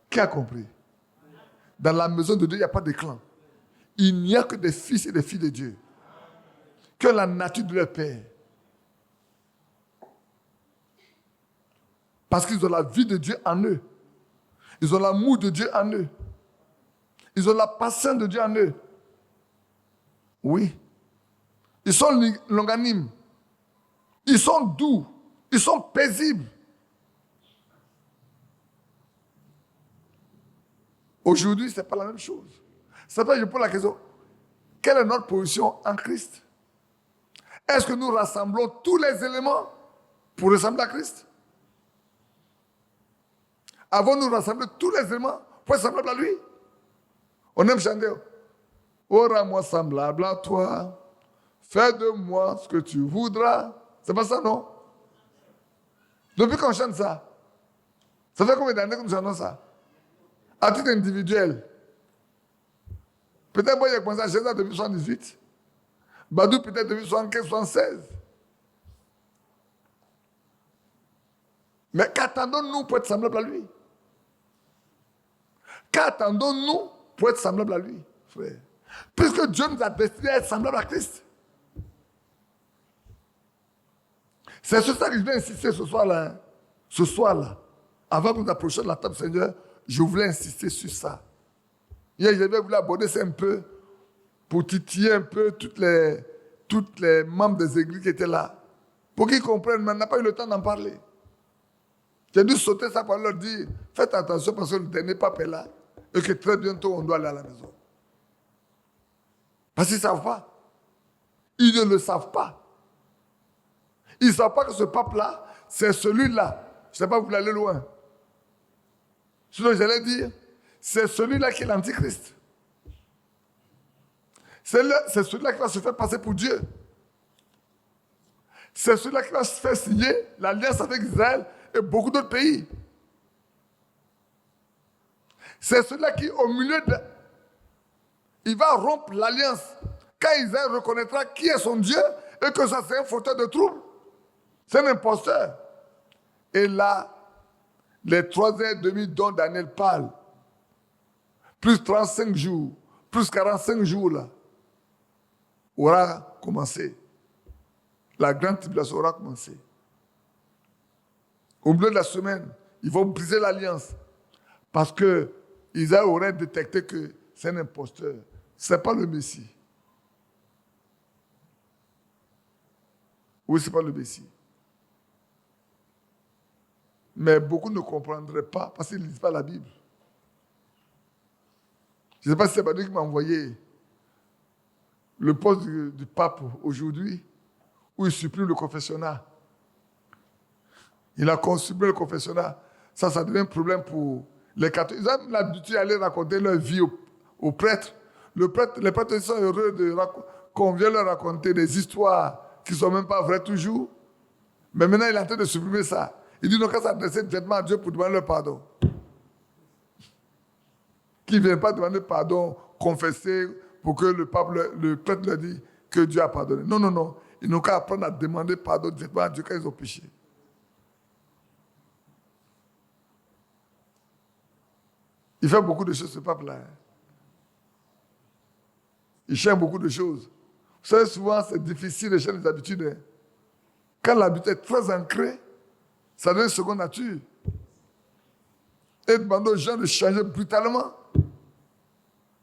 Qui a compris? Dans la maison de Dieu, il n'y a pas de clan. Il n'y a que des fils et des filles de Dieu. Que la nature de leur Père. Parce qu'ils ont la vie de Dieu en eux. Ils ont l'amour de Dieu en eux. Ils ont la patience de Dieu en eux. Oui. Ils sont longanimes. Ils sont doux. Ils sont paisibles. Aujourd'hui, ce n'est pas la même chose. C'est pourquoi je pose la question. Quelle est notre position en Christ? Est-ce que nous rassemblons tous les éléments pour ressembler à Christ? Avons-nous rassemblé tous les éléments pour être semblable à lui? On aime chanter. Oh, rends-moi semblable à toi. Fais de moi ce que tu voudras. C'est pas ça, non? Depuis qu'on chante ça, ça fait combien d'années que nous chantons ça? À titre individuel. Peut-être moi, j'ai commencé à chanter ça depuis 78. Badou, peut-être depuis 75, 76. Mais qu'attendons-nous pour être semblable à lui? Qu'attendons-nous pour être semblable à lui, frère? Puisque Dieu nous a destinés à être semblables à Christ. C'est sur ça que je vais insister ce soir-là. Hein. Ce soir-là, avant que nous approchions de la table Seigneur, je voulais insister sur ça. Hier, j'avais voulu aborder ça un peu pour titiller un peu toutes les membres des églises qui étaient là. Pour qu'ils comprennent, mais on n'a pas eu le temps d'en parler. J'ai dû sauter ça pour leur dire, faites attention parce que le dernier pape est là et que très bientôt on doit aller à la maison. Parce qu'ils ne savent pas. Ils ne le savent pas. Ils ne savent pas que ce pape-là, c'est celui-là. Je ne sais pas, vous voulez aller loin. Sinon, j'allais dire, c'est celui-là qui est l'antichrist. C'est celui-là qui va se faire passer pour Dieu. C'est celui-là qui va se faire signer l'alliance avec Israël et beaucoup d'autres pays. C'est celui-là qui, au milieu de... Il va rompre l'alliance. Quand Israël reconnaîtra qui est son Dieu et que ça c'est un fauteur de trouble. C'est un imposteur. Et là, les 3h30 dont Daniel parle, plus 35 jours, plus 45 jours là, aura commencé. La grande tribulation aura commencé. Au milieu de la semaine, ils vont briser l'alliance. Parce que Israël aurait détecté que c'est un imposteur. Ce n'est pas le Messie. Oui, ce n'est pas le Messie. Mais beaucoup ne comprendraient pas parce qu'ils ne lisent pas la Bible. Je ne sais pas si c'est Badou qui m'a envoyé le poste du pape aujourd'hui où il supprime le confessionnat. Il a supprimé le confessionnat. Ça devient un problème pour les catholiques. Ils ont l'habitude d'aller raconter leur vie aux prêtres. Les prêtres sont heureux qu'on vienne leur raconter des histoires qui ne sont même pas vraies toujours. Mais maintenant, il est en train de supprimer ça. Il dit donc qu'à s'adresser directement à Dieu pour demander leur pardon. Qu'ils ne viennent pas demander pardon, confesser pour que le prêtre leur dise que Dieu a pardonné. Non, non, non. Ils n'ont qu'à apprendre à demander pardon directement à Dieu quand ils ont péché. Il fait beaucoup de choses, ce pape-là. Hein. Il change beaucoup de choses. Vous savez, souvent, c'est difficile de changer les habitudes. Hein. Quand l'habitude est très ancrée, ça devient seconde nature. Et demander aux gens de changer brutalement.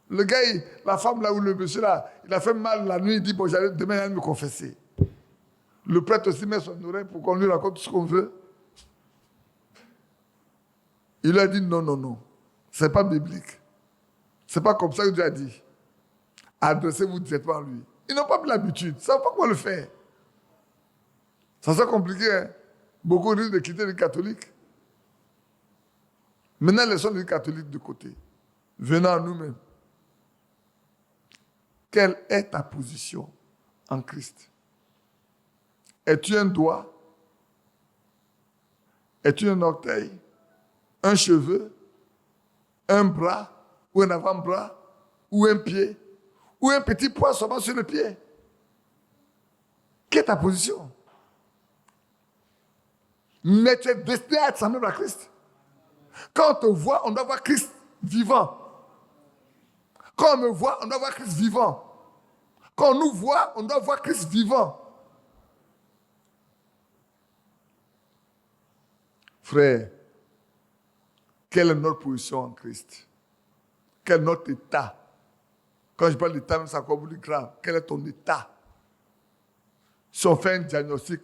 Le gars, la femme là ou le monsieur là, il a fait mal la nuit, il dit, bon, j'allais demain, il va me confesser. Le prêtre aussi met son oreille pour qu'on lui raconte tout ce qu'on veut. Il lui a dit, non, non, non. Ce n'est pas biblique. Ce n'est pas comme ça que Dieu a dit. Adressez-vous directement à lui. Ils n'ont pas pris l'habitude. Ils ne savent pas comment le faire. Ça c'est compliqué. Hein? Beaucoup risquent de quitter les catholiques. Maintenant, laissons les catholiques de côté. Venons à nous-mêmes. Quelle est ta position en Christ? Es-tu un doigt? Es-tu un orteil? Un cheveu? Un bras? Ou un avant-bras? Ou un pied? Ou un petit poids seulement sur le pied? Quelle est ta position? Mais tu es destiné à être semblable à Christ. Quand on te voit, on doit voir Christ vivant. Quand on me voit, on doit voir Christ vivant. Quand on nous voit, on doit voir Christ vivant. Frère, quelle est notre position en Christ? Quel est notre état? Quand je parle d'état, même c'est encore plus grave. Quel est ton état? Si on fait un diagnostic,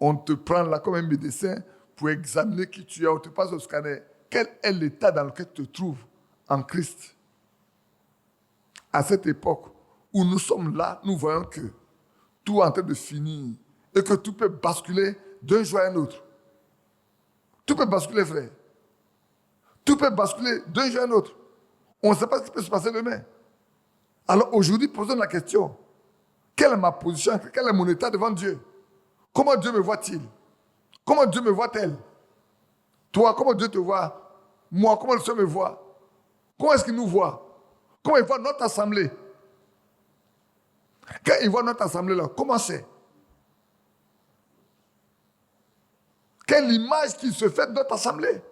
on te prend là comme un médecin pour examiner qui tu es, on te passe au scanner. Quel est l'état dans lequel tu te trouves en Christ? À cette époque où nous sommes là, nous voyons que tout est en train de finir et que tout peut basculer d'un jour à un autre. Tout peut basculer, frère. Tout peut basculer d'un jour à un autre. On ne sait pas ce qui peut se passer demain. Alors aujourd'hui, posons la question. Quelle est ma position? Quel est mon état devant Dieu? Comment Dieu me voit-il? Comment Dieu me voit-elle? Toi, comment Dieu te voit? Moi, comment le Seigneur me voit? Comment est-ce qu'il nous voit? Comment il voit notre assemblée? Quand il voit notre assemblée là, comment c'est? Quelle image qu'il se fait de notre assemblée?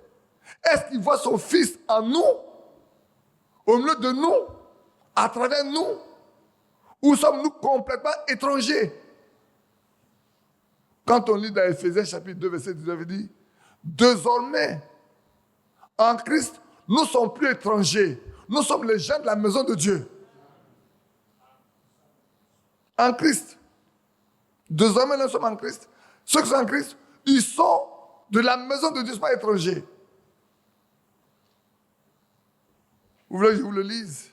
Est-ce qu'il voit son Fils en nous? Au milieu de nous? À travers nous? Ou sommes-nous complètement étrangers? Quand on lit dans Éphésiens chapitre 2, verset 19, il dit, désormais, en Christ, nous ne sommes plus étrangers. Nous sommes les gens de la maison de Dieu. En Christ. Désormais, nous sommes en Christ. Ceux qui sont en Christ, ils sont de la maison de Dieu, ce n'est pas étrangers. Vous voulez que je vous le lise?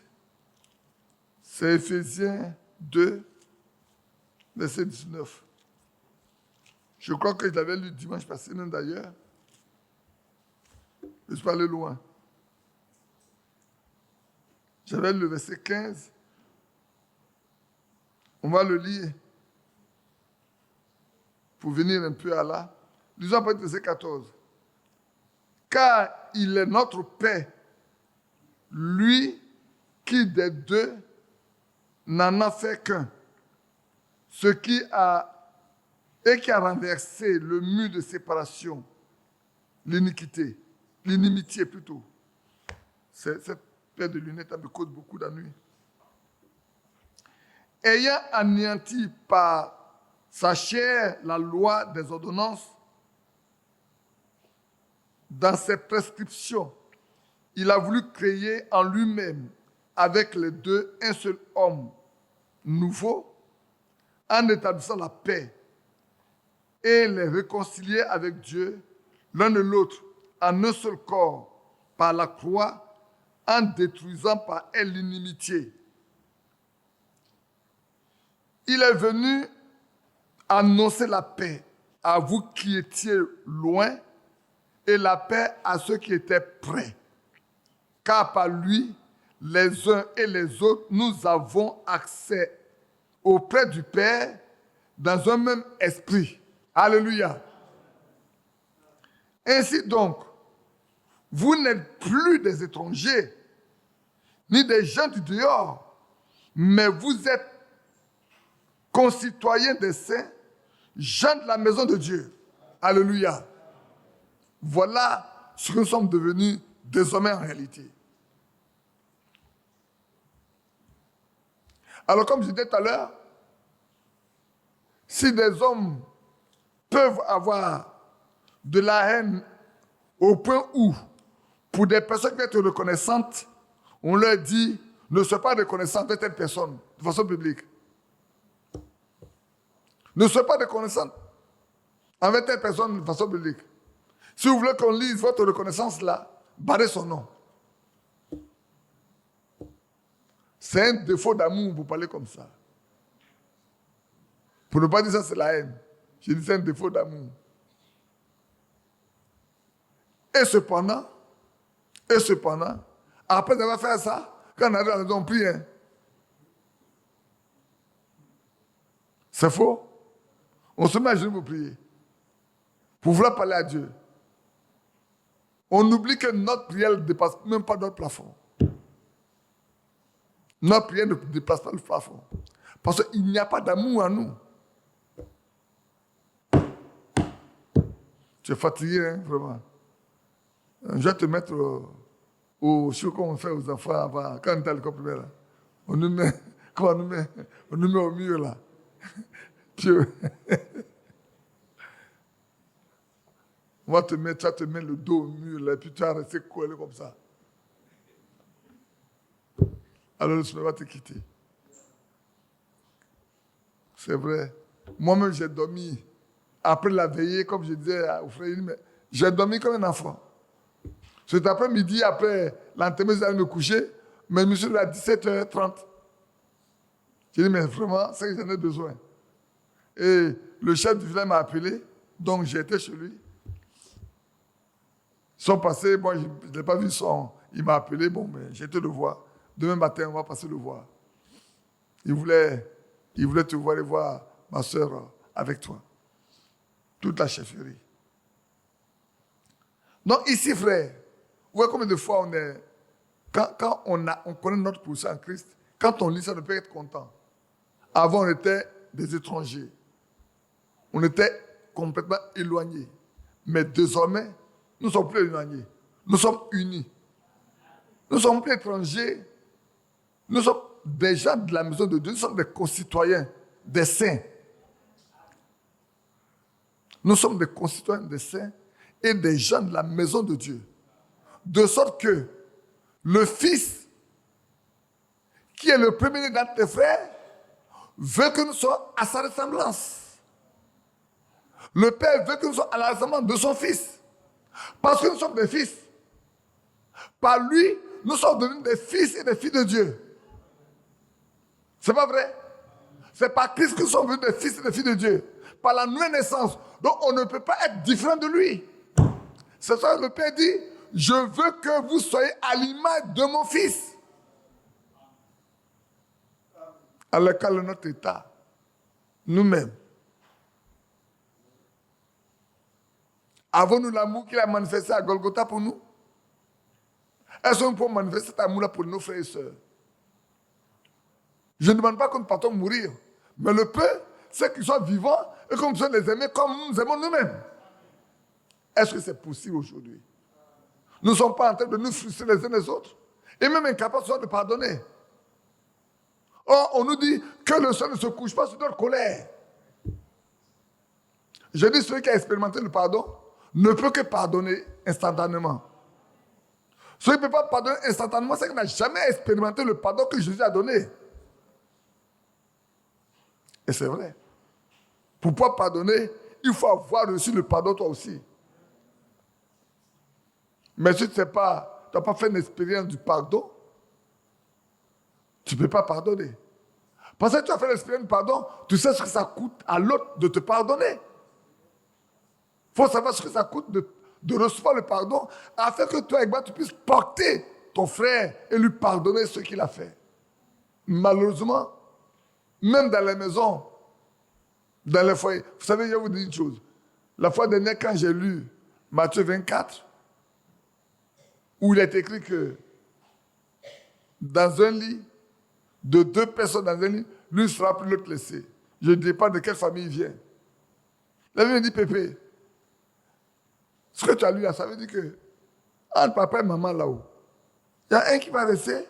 C'est Éphésiens 2, verset 19. Je crois que je l'avais lu dimanche passé, même d'ailleurs. Je suis pas allé loin. J'avais le verset 15. On va le lire pour venir un peu à là. Lisons après le verset 14. Car il est notre paix, lui qui des deux n'en a fait qu'un, qui a renversé le mur de séparation, l'inimitié plutôt. Cette paire de lunettes me cause beaucoup d'ennuis. Ayant anéanti par sa chair la loi des ordonnances, dans ses prescriptions, il a voulu créer en lui-même, avec les deux, un seul homme nouveau, en établissant la paix et les réconcilier avec Dieu, l'un et l'autre, en un seul corps, par la croix, en détruisant par elle l'inimitié. Il est venu annoncer la paix à vous qui étiez loin et la paix à ceux qui étaient près. Car par lui, les uns et les autres, nous avons accès auprès du Père dans un même esprit. Alléluia. Ainsi donc, vous n'êtes plus des étrangers, ni des gens du dehors, mais vous êtes concitoyens des saints, gens de la maison de Dieu. Alléluia. Voilà ce que nous sommes devenus désormais en réalité. Alors, comme je disais tout à l'heure, si des hommes peuvent avoir de la haine au point où, pour des personnes qui vont être reconnaissantes, on leur dit, ne sois pas reconnaissant avec telle personne, de façon publique. Ne sois pas reconnaissant avec telle personne de façon publique. Si vous voulez qu'on lise votre reconnaissance là, barrez son nom. C'est un défaut d'amour pour parler comme ça. Pour ne pas dire ça, c'est la haine. Je dis c'est un défaut d'amour. Et cependant, après avoir fait ça, quand on arrive à la maison, on prie. Hein. C'est faux. On se met à genoux pour prier. Pour vouloir parler à Dieu. On oublie que notre prière ne dépasse même pas notre plafond. Notre prière ne dépasse pas le plafond. Parce qu'il n'y a pas d'amour en nous. Tu es fatigué, hein, vraiment. Je vais te mettre au show qu'on on fait aux enfants avant, quand on est à l'école primaire. On nous met, on nous met au mur là. Puis, on va te mettre, tu vas te mettre le dos au mur là, et puis tu vas rester collé comme ça. Alors le Seigneur va te quitter. C'est vrai. Moi-même, j'ai dormi. Après la veillée, comme je disais au frère, mais j'ai dormi comme un enfant. Cet après-midi, après l'enterrement, j'allais me coucher, mais je me suis levé à 17h30. J'ai dit, mais vraiment, c'est que j'en ai besoin. Et le chef du village m'a appelé, donc j'ai été chez lui. Ils sont passés, bon, je ne l'ai pas vu, il m'a appelé, bon, mais j'ai été le voir. Demain matin, on va passer le voir. Il voulait te voir et voir ma soeur avec toi. Toute la chefferie. Donc ici, frère, vous voyez combien de fois on est... Quand on connaît notre position en Christ, quand on lit ça, on peut être content. Avant, on était des étrangers. On était complètement éloignés. Mais désormais, nous ne sommes plus éloignés. Nous sommes unis. Nous ne sommes plus étrangers. Nous sommes des gens de la maison de Dieu. Nous sommes des concitoyens, des saints. Nous sommes des concitoyens, des saints et des gens de la maison de Dieu. De sorte que le Fils, qui est le premier d'entre tes frères, veut que nous soyons à sa ressemblance. Le Père veut que nous soyons à la ressemblance de son Fils. Parce que nous sommes des fils. Par lui, nous sommes devenus des fils et des filles de Dieu. C'est pas vrai? C'est par Christ que nous sommes devenus des fils et des filles de Dieu. Par la nouvelle naissance. Donc on ne peut pas être différent de lui. C'est ça que le Père dit, je veux que vous soyez à l'image de mon Fils. Alors quel est notre état? Nous-mêmes. Avons-nous l'amour qu'il a manifesté à Golgotha pour nous? Est-ce qu'on peut manifester cet amour-là pour nos frères et sœurs? Je ne demande pas que nous partons mourir, mais le peu, c'est qu'ils soient vivants et qu'on puisse les aimer comme nous aimons nous-mêmes. Est-ce que c'est possible aujourd'hui? Nous ne sommes pas en train de nous frustrer les uns les autres et même incapables de pardonner. Or, on nous dit que le soleil ne se couche pas sur notre colère. Je dis celui qui a expérimenté le pardon ne peut que pardonner instantanément. Celui qui ne peut pas pardonner instantanément, c'est qu'il n'a jamais expérimenté le pardon que Jésus a donné. Et c'est vrai. Pour pouvoir pardonner, il faut avoir reçu le pardon toi aussi. Mais si tu n'as pas fait une expérience du pardon, tu ne peux pas pardonner. Parce que tu as fait l'expérience du pardon, tu sais ce que ça coûte à l'autre de te pardonner. Il faut savoir ce que ça coûte de recevoir le pardon afin que toi, tu puisses porter ton frère et lui pardonner ce qu'il a fait. Malheureusement, même dans les maisons, dans les foyers, vous savez, je vais vous dire une chose. La fois dernière, quand j'ai lu Matthieu 24, où il est écrit que dans un lit, de 2 personnes dans un lit, l'une sera plus l'autre laissée. Je ne dis pas de quelle famille il vient. La Bible dit, Pépé, ce que tu as lu là, ça veut dire que entre papa et maman là-haut, il y a un qui va rester.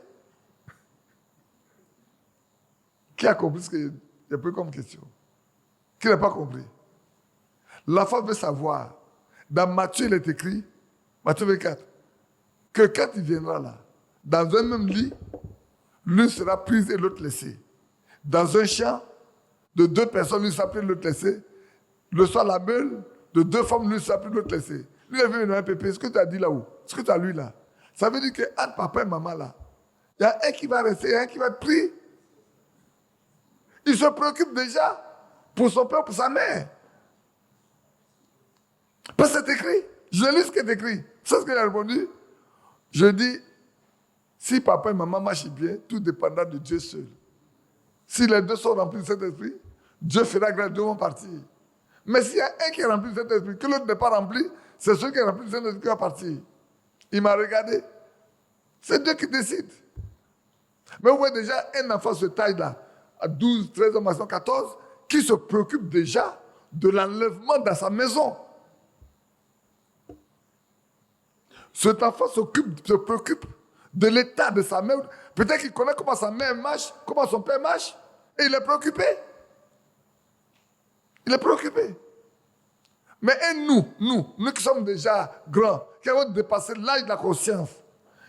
Qui a compris ce que j'ai pris comme question? Qui n'a pas compris? La femme veut savoir. Dans Matthieu, il est écrit, Matthieu 24, que quand il viendra là, dans un même lit, l'une sera prise et l'autre laissée. Dans un champ de 2 personnes, l'une sera prise et l'autre laissée. Le soir, la meule de 2 femmes, l'une sera prise et l'autre laissée. Lui, il est venu dans un pépé. Ce que tu as dit là-haut, ce que tu as lu là, ça veut dire qu'entre papa et maman là, il y a un qui va rester, il y a un qui va être pris. Il se préoccupe déjà pour son père, pour sa mère. Parce que c'est écrit. Je lis ce qui est écrit. C'est ce qu'il a répondu. Je dis, si papa et maman marchent bien, tout dépendra de Dieu seul. Si les deux sont remplis de cet esprit, Dieu fera grâce, deux vont partir. Mais s'il y a un qui est rempli de cet esprit, que l'autre n'est pas rempli, c'est celui qui est rempli de cet esprit qui va partir. Il m'a regardé. C'est Dieu qui décide. Mais vous voyez déjà un enfant ce taille-là, à 12, 13 ans, 14, qui se préoccupe déjà de l'enlèvement dans sa maison. Cet enfant se préoccupe de l'état de sa mère. Peut-être qu'il connaît comment sa mère marche, comment son père marche, et il est préoccupé. Il est préoccupé. Mais nous qui sommes déjà grands, qui avons dépassé l'âge de la conscience,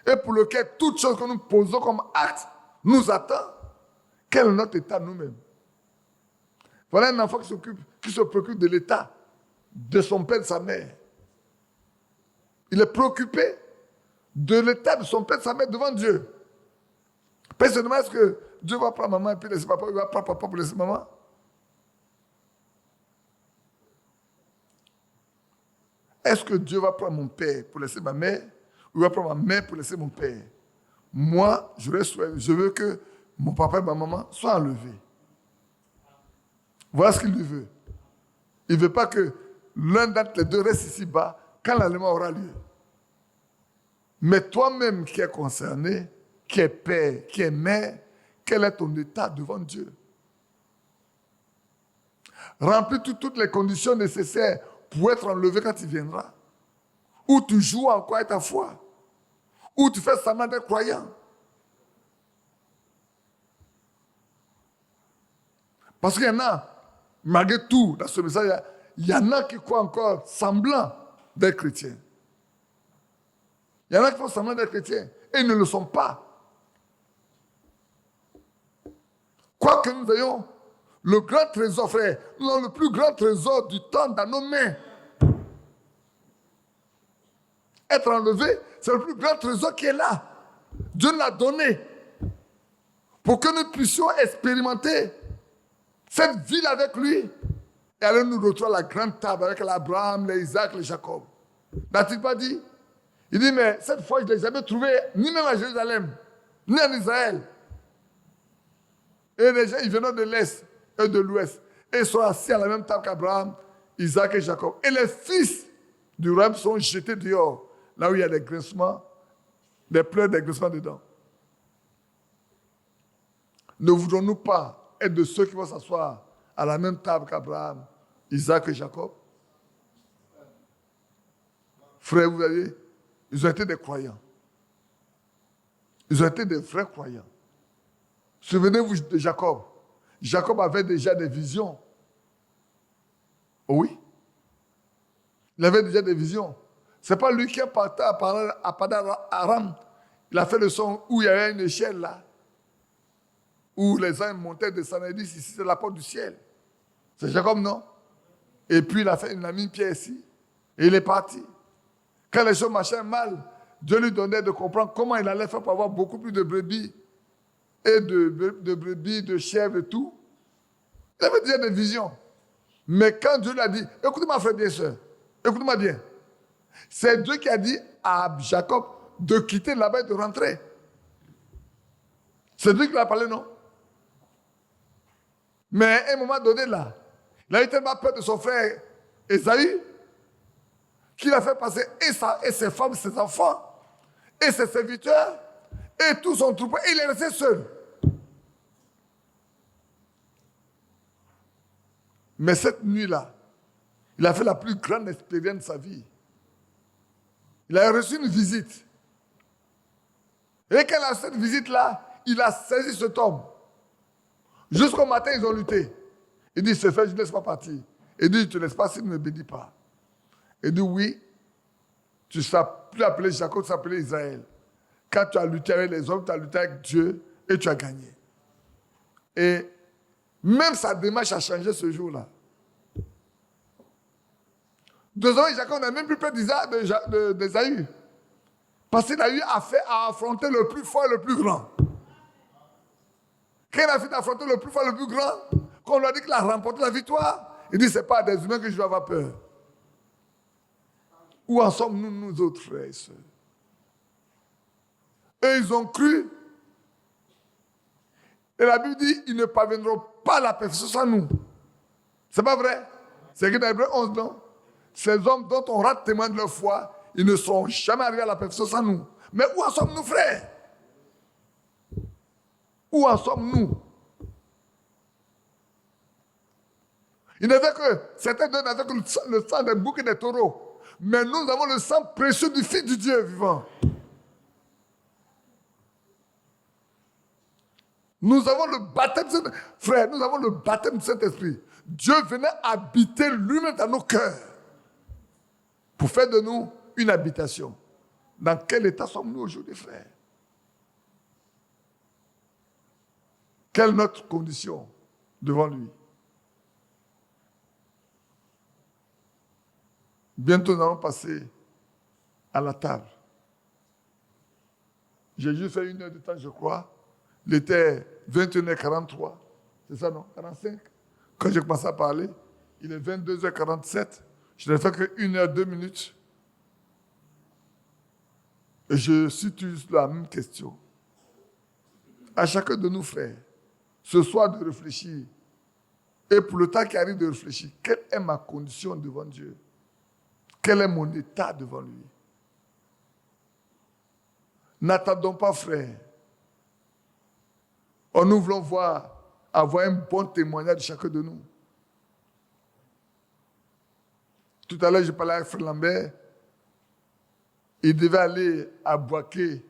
et pour lequel toute chose que nous posons comme acte nous attend, quel est notre état nous-mêmes? Voilà un enfant qui se préoccupe de l'état de son père et de sa mère. Il est préoccupé de l'état de son père et de sa mère devant Dieu. Personnellement, est-ce que Dieu va prendre maman et puis laisser papa, il va prendre papa pour laisser maman? Est-ce que Dieu va prendre mon père pour laisser ma mère ou il va prendre ma mère pour laisser mon père? Moi, je veux que mon papa et ma maman soient enlevés. Voilà ce qu'il lui veut. Il ne veut pas que l'un d'entre les deux reste ici-bas quand l'enlèvement aura lieu. Mais toi-même qui es concerné, qui es père, qui es mère, quel est ton état devant Dieu? Remplis toutes les conditions nécessaires pour être enlevé quand il viendra. Ou tu joues encore avec ta foi. Ou tu fais semblant d'être croyant. Parce qu'il y en a, malgré tout, dans ce message, il y en a qui croient encore semblant d'être chrétiens. Il y en a qui font semblant d'être chrétiens et ils ne le sont pas. Quoi que nous ayons le grand trésor, frère, nous avons le plus grand trésor du temps dans nos mains. Être enlevé, c'est le plus grand trésor qui est là. Dieu nous l'a donné pour que nous puissions expérimenter cette vie avec lui. Et alors nous retrouvons la grande table avec l'Abraham, les Isaac, les Jacob. N'a-t-il pas dit? Il dit, mais cette fois, je ne l'ai jamais trouvé, ni même à Jérusalem, ni en Israël. Et les gens, ils venaient de l'Est et de l'Ouest. Et ils sont assis à la même table qu'Abraham, Isaac et Jacob. Et les fils du royaume sont jetés dehors, là où il y a des grincements, des pleurs, des grincements dedans. Ne voudrons-nous pas être de ceux qui vont s'asseoir à la même table qu'Abraham, Isaac et Jacob? Frères, vous voyez, ils ont été des croyants. Ils ont été des vrais croyants. Souvenez-vous de Jacob. Jacob avait déjà des visions. Oh oui. Il avait déjà des visions. Ce n'est pas lui qui est parti à Padan Aram. Il a fait le son où il y avait une échelle là. Où les uns montaient, descendaient et disent, ici c'est la porte du ciel. C'est Jacob, non? Et puis il a mis une pierre ici. Et il est parti. Quand les choses marchaient mal, Dieu lui donnait de comprendre comment il allait faire pour avoir beaucoup plus de brebis. Et de brebis, de chèvres et tout. Il avait déjà des visions. Mais quand Dieu lui a dit, écoutez-moi frère bien soeur, écoutez-moi bien. C'est Dieu qui a dit à Jacob de quitter là-bas et de rentrer. C'est Dieu qui l'a parlé, non? Mais à un moment donné là, il a eu tellement peur de son frère Esaü qu'il a fait passer et ses femmes, ses enfants, et ses serviteurs, et tout son troupeau, et il est resté seul. Mais cette nuit-là, il a fait la plus grande expérience de sa vie. Il a reçu une visite. Et quand il a cette visite-là, il a saisi cet homme. Jusqu'au matin, ils ont lutté. Il dit, c'est fait, je ne laisse pas partir. Il dit, je ne te laisse pas si tu ne me bénis pas. Il dit, oui, tu ne seras plus appelé Jacob, tu seras appelé Israël. Quand tu as lutté avec les hommes, tu as lutté avec Dieu et tu as gagné. Et même sa démarche a changé ce jour-là. 2 ans, Jacob n'a même plus peur d'Ésaü. Parce qu'il a eu affaire à affronter le plus fort et le plus grand. Quand il a fini d'affronter le plus fort et le plus grand, quand on lui a dit qu'il a remporté la victoire, il dit, ce n'est pas à des humains que je vais avoir peur. Où en sommes-nous, nous autres, frères et sœurs? Et ils ont cru. Et la Bible dit, ils ne parviendront pas à la perfection sans nous. C'est pas vrai? C'est écrit dans Hébreux 11, non? Ces hommes dont on rate témoin de leur foi, ils ne seront jamais arrivés à la perfection sans nous. Mais où en sommes-nous, frères? Où en sommes-nous? Certains n'avaient que le sang des boucs et des taureaux. Mais nous avons le sang précieux du Fils du Dieu vivant. Nous avons le baptême, frère, nous avons le baptême du Saint-Esprit. Dieu venait habiter lui-même dans nos cœurs pour faire de nous une habitation. Dans quel état sommes-nous aujourd'hui, frère? Quelle est notre condition devant lui? Bientôt, nous allons passer à la table. J'ai juste fait 1 heure de temps, je crois. Il était 21h43. C'est ça, non? 45. Quand j'ai commencé à parler, il est 22h47. Je n'ai fait que 1 heure 2 minutes. Et je situe la même question. À chacun de nous, frères, ce soir de réfléchir. Et pour le temps qui arrive de réfléchir, quelle est ma condition devant Dieu? Quel est mon état devant lui? N'attendons pas, frère. Nous voulons avoir un bon témoignage de chacun de nous. Tout à l'heure, je parlais avec Frère Lambert. Il devait aller à Boaké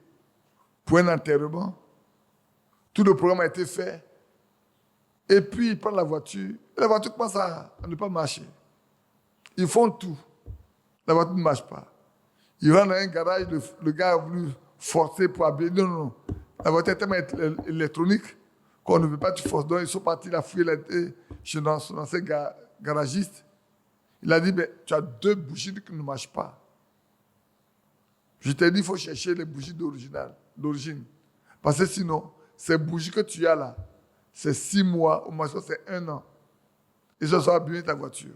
pour un enterrement. Tout le programme a été fait. Et puis, il prend la voiture. Et la voiture commence à ne pas marcher. Ils font tout. La voiture ne marche pas. Il rentre dans un garage, le gars a voulu forcer pour habiller. Non, non, non. La voiture est tellement électronique qu'on ne veut pas que tu forces. Donc, ils sont partis, la fouille, chez son ancien garagiste. Il a dit, mais tu as 2 bougies qui ne marchent pas. Je t'ai dit, il faut chercher les bougies d'origine. Parce que sinon, ces bougies que tu as là, c'est 6 mois, au moins c'est 1 an. Ils se sont abîmés ta voiture.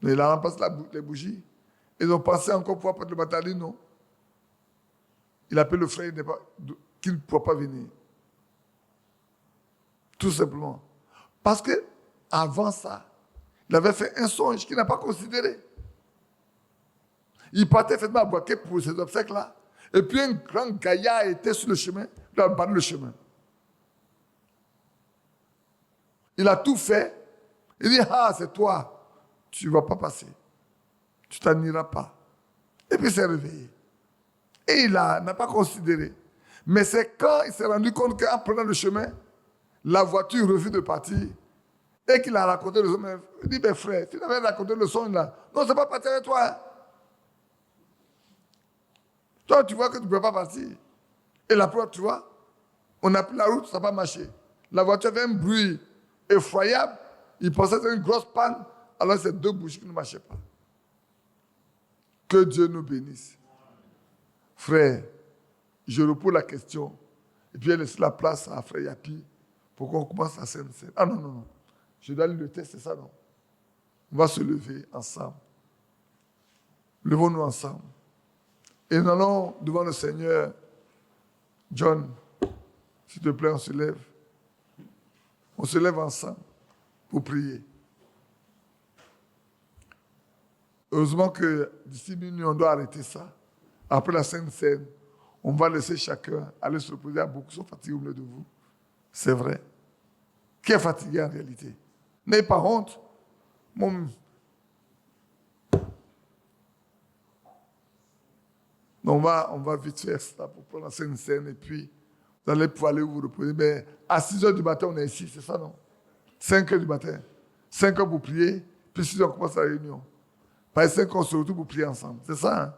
Donc, il a remplacé les bougies. Ils ont pensé encore pouvoir prendre le bataillon, non. Il appelle le frère qu'il ne pourra pas venir. Tout simplement. Parce que avant ça, il avait fait un songe qu'il n'a pas considéré. Il partait effectivement à Boaké pour ces obsèques-là. Et puis un grand gaillard était sur le chemin, il a battu le chemin. Il a tout fait. Il dit, ah, c'est toi, tu ne vas pas passer. Tu t'en iras pas. Et puis il s'est réveillé. Et il n'a pas considéré. Mais c'est quand il s'est rendu compte qu'en prenant le chemin, la voiture refuse de partir. Et qu'il a raconté le songe. Il dit, ben frère, tu n'avais raconté le songe là. Non, c'est pas partir avec toi. Hein. Toi, tu vois que tu ne peux pas partir. Et la preuve, tu vois, on a pris la route, ça n'a pas marché. La voiture avait un bruit effroyable. Il pensait que c'était une grosse panne. Alors, c'est 2 bougies qui ne marchaient pas. Que Dieu nous bénisse. Frère, je repose la question. Et puis, elle laisse la place à Frère Yapi pour qu'on commence à scène. Ah non, non, non. Je dois lire le texte, c'est ça, non? On va se lever ensemble. Levons-nous ensemble. Et nous allons devant le Seigneur. John, s'il te plaît, on se lève. On se lève ensemble pour prier. Heureusement que d'ici minuit, on doit arrêter ça. Après la Sainte Seine, on va laisser chacun aller se reposer. À beaucoup sont fatigués au milieu de vous. C'est vrai. Qui est fatigué en réalité? N'ayez pas honte. On va vite faire ça pour prendre la Sainte Seine et puis vous allez pouvoir aller vous reposer. Mais à 6 h du matin, on est ici, c'est ça, non? 5 heures du matin. 5 heures pour prier, puis 6 heures on commence la réunion. Par 5 heures, on se retrouve pour prier ensemble. C'est ça, hein?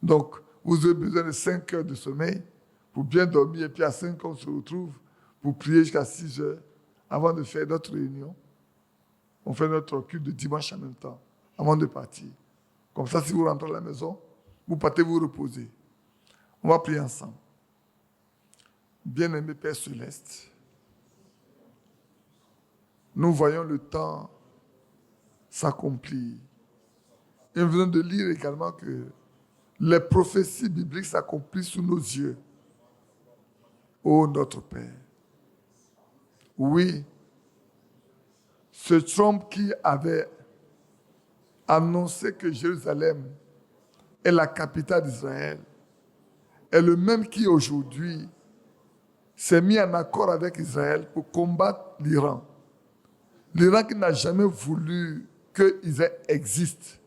Donc, vous avez besoin de 5 heures de sommeil pour bien dormir, et puis à 5 heures, on se retrouve pour prier jusqu'à 6 heures avant de faire notre réunion. On fait notre culte de dimanche en même temps, avant de partir. Comme ça, si vous rentrez à la maison, vous partez vous reposer. On va prier ensemble. Bien-aimé Père Céleste, nous voyons le temps s'accomplir. Et nous venons de lire également que les prophéties bibliques s'accomplissent sous nos yeux. Ô notre Père. Oui, ce Trump qui avait annoncé que Jérusalem est la capitale d'Israël est le même qui aujourd'hui s'est mis en accord avec Israël pour combattre l'Iran. L'Iran qui n'a jamais voulu que Israël existe.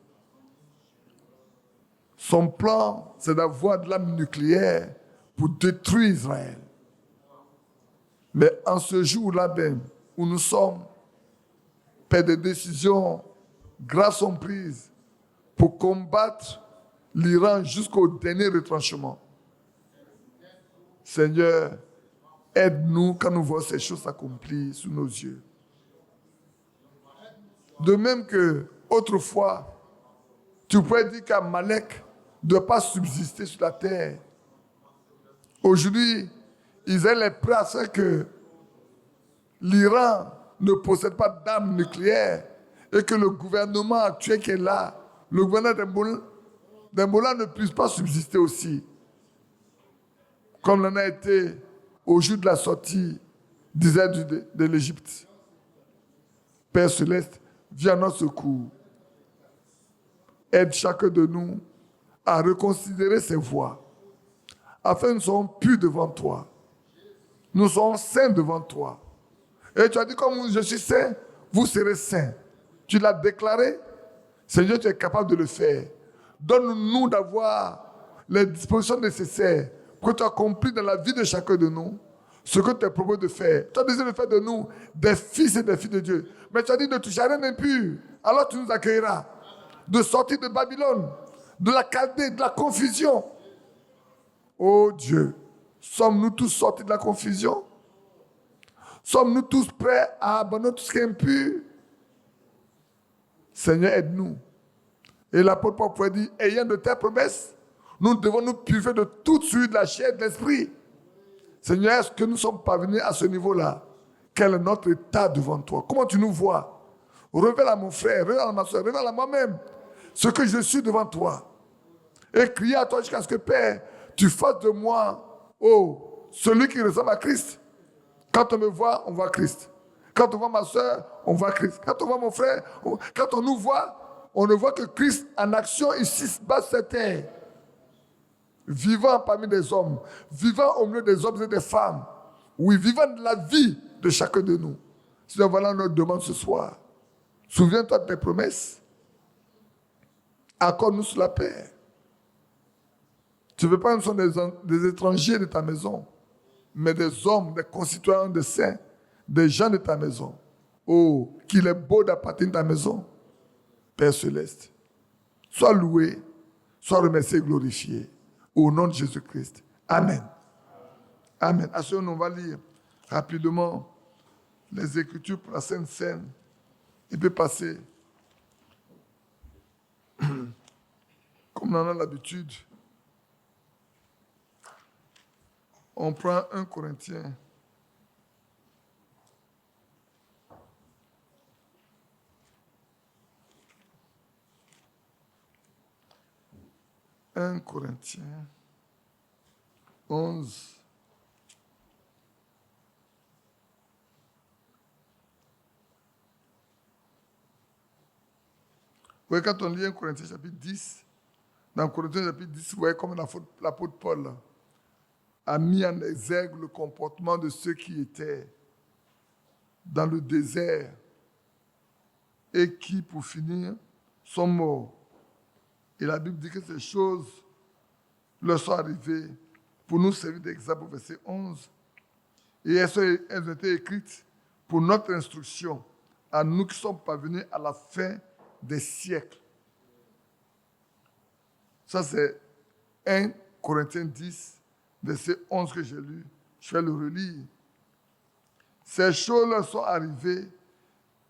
Son plan, c'est d'avoir de l'arme nucléaire pour détruire Israël. Mais en ce jour-là même, où nous sommes, Père, des décisions graves sont prises pour combattre l'Iran jusqu'au dernier retranchement. Seigneur, aide-nous quand nous voyons ces choses s'accomplir sous nos yeux. De même que autrefois, tu pourrais dire qu'Amalek ne doit pas subsister sur la terre. Aujourd'hui, Israël est prêt à ce que l'Iran ne possède pas d'armes nucléaires et que le gouvernement actuel qui est là, le gouvernement d'Ebola ne puisse pas subsister aussi. Comme l'en a été au jour de la sortie d'Israël de l'Égypte. Père Céleste, viens à notre secours. Aide chacun de nous à reconsidérer ses voies, afin que nous soyons purs devant toi. Nous sommes saints devant toi. Et tu as dit, comme je suis saint, vous serez saints. Tu l'as déclaré. Seigneur, tu es capable de le faire. Donne-nous d'avoir les dispositions nécessaires pour que tu accomplisses dans la vie de chacun de nous ce que tu es proposé de faire. Tu as décidé de faire de nous des fils et des filles de Dieu. Mais tu as dit ne toucher à rien d'impur. Alors tu nous accueilleras. De sortir de Babylone, de la Chaldée, de la confusion. Oh Dieu, sommes-nous tous sortis de la confusion? Sommes-nous tous prêts à abandonner tout ce qui est impur? Seigneur, aide-nous. Et l'apôtre Paul pourrait dire, ayant de telles promesses, nous devons nous purifier de toute suite de la chair et de l'esprit. Seigneur, est-ce que nous sommes parvenus à ce niveau-là? Quel est notre état devant toi? Comment tu nous vois? Révèle à mon frère, révèle à ma soeur, révèle à moi-même ce que je suis devant toi. Et crie à toi jusqu'à ce que, Père, tu fasses de moi, oh, celui qui ressemble à Christ. Quand on me voit, on voit Christ. Quand on voit ma soeur, on voit Christ. Quand on voit mon frère, quand on nous voit, on ne voit que Christ en action ici, bas sur cette terre. Vivant parmi des hommes, vivant au milieu des hommes et des femmes. Oui, vivant de la vie de chacun de nous. C'est voilà notre demande ce soir. Souviens-toi de tes promesses. Accorde-nous sur la paix. Tu ne veux pas que nous soyons des étrangers de ta maison, mais des hommes, des concitoyens des saints, des gens de ta maison. Oh, qu'il est beau d'appartenir à ta maison. Père Céleste, sois loué, sois remercié et glorifié. Au nom de Jésus-Christ. Amen. Amen. À ce moment, on va lire rapidement les Écritures pour la Sainte Seine. Il peut passer, comme on en a l'habitude, on prend 1 Corinthiens. « 1 Corinthiens 11. Vous voyez, quand on lit 1 Corinthiens chapitre 10, dans Corinthiens chapitre 10, vous voyez comme l'apôtre Paul a mis en exergue le comportement de ceux qui étaient dans le désert et qui, pour finir, sont morts. Et la Bible dit que ces choses leur sont arrivées pour nous servir d'exemple au verset 11. Et elles ont été écrites pour notre instruction, à nous qui sommes parvenus à la fin des siècles. Ça, c'est 1 Corinthiens 10, verset 11 que j'ai lu. Je vais le relire. Ces choses sont arrivées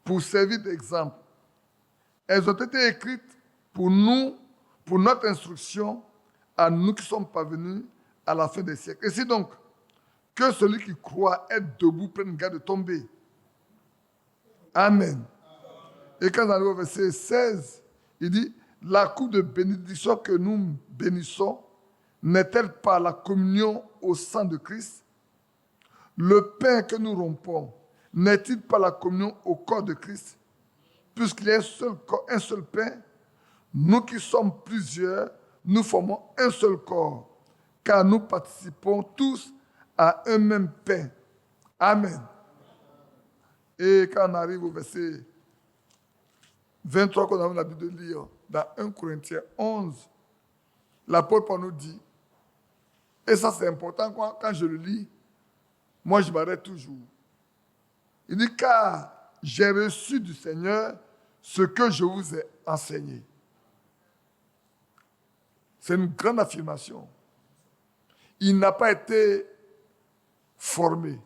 pour servir d'exemple. Elles ont été écrites pour nous, pour notre instruction, à nous qui sommes parvenus à la fin des siècles. Et si donc, que celui qui croit être debout prenne garde de tomber. Amen. Et quand on arrive au verset 16, il dit, la coupe de bénédiction que nous bénissons n'est-elle pas la communion au sang de Christ? Le pain que nous rompons n'est-il pas la communion au corps de Christ? Puisqu'il y a un seul pain, nous qui sommes plusieurs, nous formons un seul corps, car nous participons tous à un même pain. Amen. Et quand on arrive au verset 23, qu'on a l'habitude de lire, dans 1 Corinthiens 11, l'apôtre Paul nous dit, et ça c'est important, quand je le lis, moi je m'arrête toujours. Il dit, car j'ai reçu du Seigneur ce que je vous ai enseigné. C'est une grande affirmation. Il n'a pas été formé,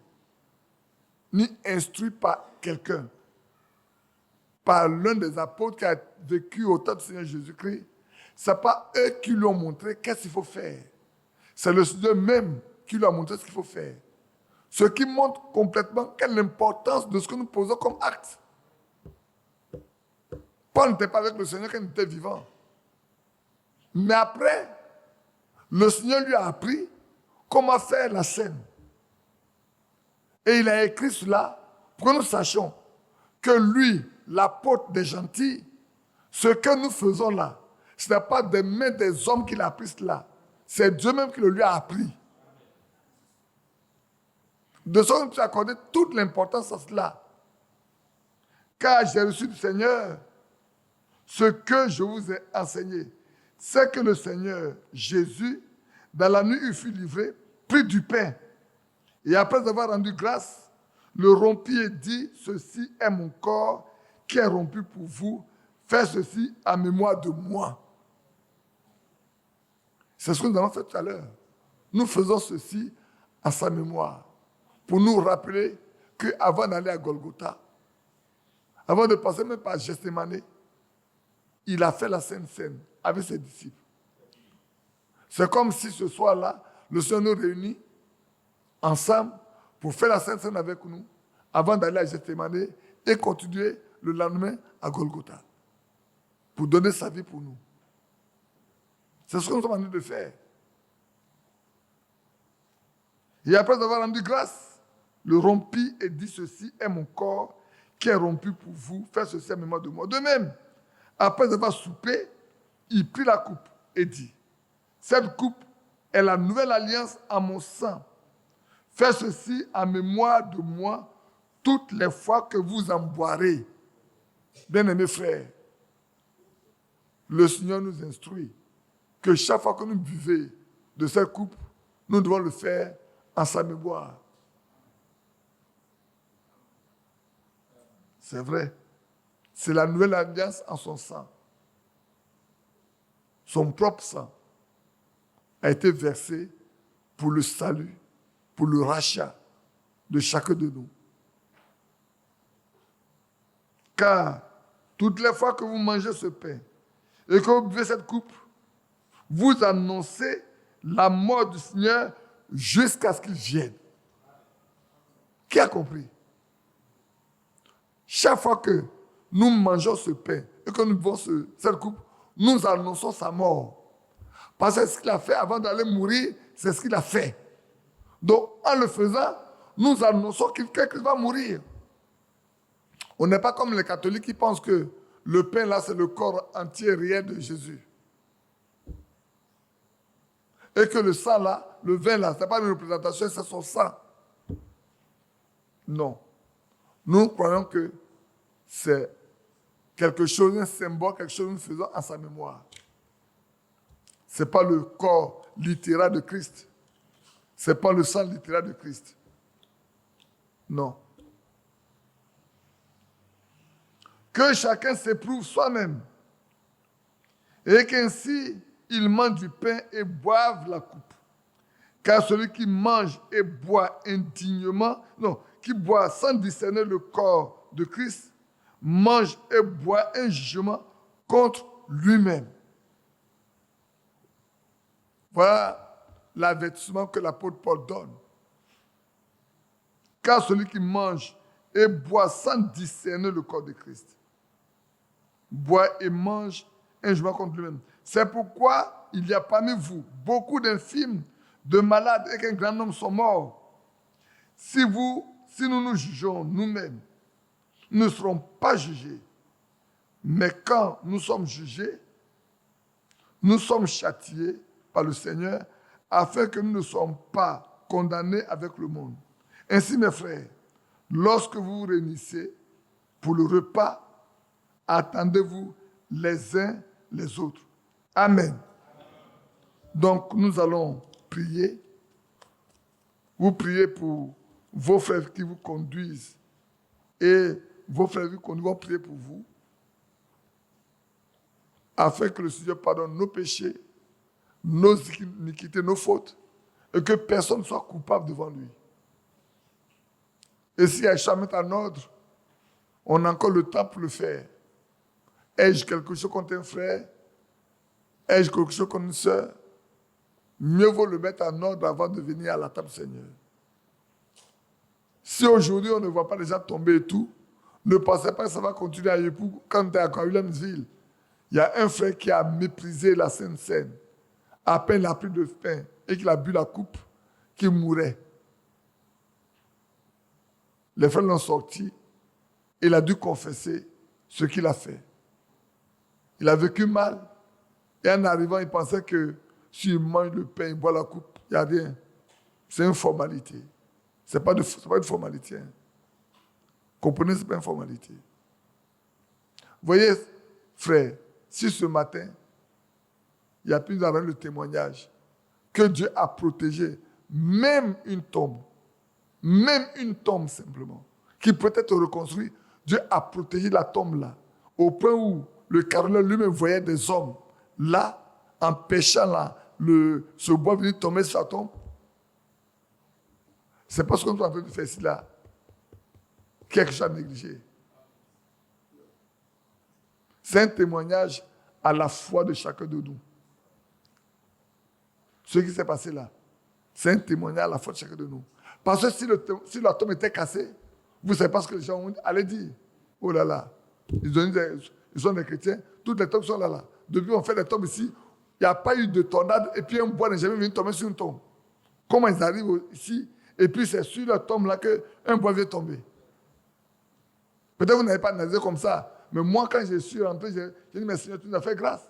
ni instruit par quelqu'un, par l'un des apôtres qui a vécu au temps du Seigneur Jésus-Christ. Ce n'est pas eux qui lui ont montré qu'est-ce qu'il faut faire. C'est le Seigneur même qui lui a montré ce qu'il faut faire. Ce qui montre complètement quelle est l'importance de ce que nous posons comme acte. Paul n'était pas avec le Seigneur quand il était vivant. Mais après, le Seigneur lui a appris comment faire la scène. Et il a écrit cela pour que nous sachions que lui, l'apôtre des gentils, ce que nous faisons là, ce n'est pas des mains des hommes qui l'a appris cela. C'est Dieu même qui le lui a appris. De sorte que tu as accordé toute l'importance à cela. Car j'ai reçu du Seigneur ce que je vous ai enseigné. C'est que le Seigneur Jésus, dans la nuit où il fut livré, prit du pain. Et après avoir rendu grâce, le rompit et dit, ceci est mon corps qui est rompu pour vous. Faites ceci en mémoire de moi. C'est ce que nous avons fait tout à l'heure. Nous faisons ceci en sa mémoire. Pour nous rappeler qu'avant d'aller à Golgotha, avant de passer même par Gethsémani, il a fait la Sainte Seine avec ses disciples. C'est comme si ce soir-là, le Seigneur nous réunit ensemble pour faire la Sainte Seine avec nous, avant d'aller à Gethsémani et continuer le lendemain à Golgotha, pour donner sa vie pour nous. C'est ce que nous sommes en train de faire. Et après avoir rendu grâce, le rompit et dit, ceci est mon corps qui est rompu pour vous, faites ceci en mémoire de moi. De même, après avoir soupé, il prit la coupe et dit, cette coupe est la nouvelle alliance à mon sang. Faites ceci en mémoire de moi toutes les fois que vous en boirez. Bien-aimés frères, le Seigneur nous instruit que chaque fois que nous buvons de cette coupe, nous devons le faire en sa mémoire. C'est vrai. C'est la nouvelle alliance en son sang. Son propre sang a été versé pour le salut, pour le rachat de chacun de nous. Car toutes les fois que vous mangez ce pain et que vous buvez cette coupe, vous annoncez la mort du Seigneur jusqu'à ce qu'il vienne. Qui a compris? Chaque fois que nous mangeons ce pain et que nous buvons cette coupe, nous annonçons sa mort. Parce que ce qu'il a fait avant d'aller mourir, c'est ce qu'il a fait. Donc, en le faisant, nous annonçons qu'il va mourir. On n'est pas comme les catholiques qui pensent que le pain, là, c'est le corps entier réel de Jésus. Et que le sang, là, le vin, là, ce n'est pas une représentation, c'est son sang. Non. Nous croyons que c'est quelque chose, un symbole, quelque chose que nous faisons en sa mémoire. Ce n'est pas le corps littéral de Christ. Ce n'est pas le sang littéral de Christ. Non. Que chacun s'éprouve soi-même, et qu'ainsi il mange du pain et boive la coupe. Car celui qui mange et boit indignement, non, qui boit sans discerner le corps de Christ, mange et boit un jugement contre lui-même. Voilà l'avertissement que l'apôtre Paul donne. Car celui qui mange et boit sans discerner le corps de Christ, boit et mange un jugement contre lui-même. C'est pourquoi il y a parmi vous beaucoup d'infirmes, de malades et qu'un grand nombre sont morts. Si nous nous jugeons nous-mêmes, nous ne serons pas jugés. Mais quand nous sommes jugés, nous sommes châtiés par le Seigneur afin que nous ne soyons pas condamnés avec le monde. Ainsi, mes frères, lorsque vous vous réunissez pour le repas, attendez-vous les uns les autres. Amen. Donc, nous allons prier. Vous priez pour vos frères qui vous conduisent et vos frères qui vous conduisent vont prier pour vous afin que le Seigneur pardonne nos péchés, nos iniquités, nos fautes et que personne ne soit coupable devant lui. Et si Aïcha met en ordre, on a encore le temps pour le faire. Ai-je quelque chose contre un frère? Ai-je quelque chose contre une sœur? Mieux vaut le mettre en ordre avant de venir à la table Seigneur. Si aujourd'hui on ne voit pas les gens tomber et tout, ne pensez pas que ça va continuer à Yepou. Quand tu es à Williamsville, il y a un frère qui a méprisé la Sainte Seine. À peine il a pris de pain et qu'il a bu la coupe, qu'il mourait. Les frères l'ont sorti et il a dû confesser ce qu'il a fait. Il a vécu mal et en arrivant, il pensait que s'il mange le pain, il boit la coupe, il n'y a rien. C'est une formalité. Ce n'est pas une formalité. Hein. Comprenez, ce n'est pas une formalité. Voyez, frère, si ce matin, il y a plus d'arrêt le témoignage que Dieu a protégé même une tombe simplement, qui peut être reconstruite, Dieu a protégé la tombe là, au point où le caroleur lui-même voyait des hommes là, empêchant ce bois venir tomber sur la tombe. C'est pas ce qu'on est en train de faire ici là. Quelque chose à négliger. C'est un témoignage à la foi de chacun de nous. Ce qui s'est passé là, c'est un témoignage à la foi de chacun de nous. Parce que si la tombe était cassée, vous ne savez pas ce que les gens allaient dire. Oh là là, ils sont des chrétiens, toutes les tombes sont là. Depuis qu'on fait des tombes ici, il n'y a pas eu de tornade et puis un bois n'est jamais venu tomber sur une tombe. Comment ils arrivent ici et puis c'est sur la tombe là qu'un bois vient tomber. Peut-être que vous n'avez pas analysé comme ça, mais moi quand je suis rentré, j'ai dit, mais Seigneur, tu nous as fait grâce.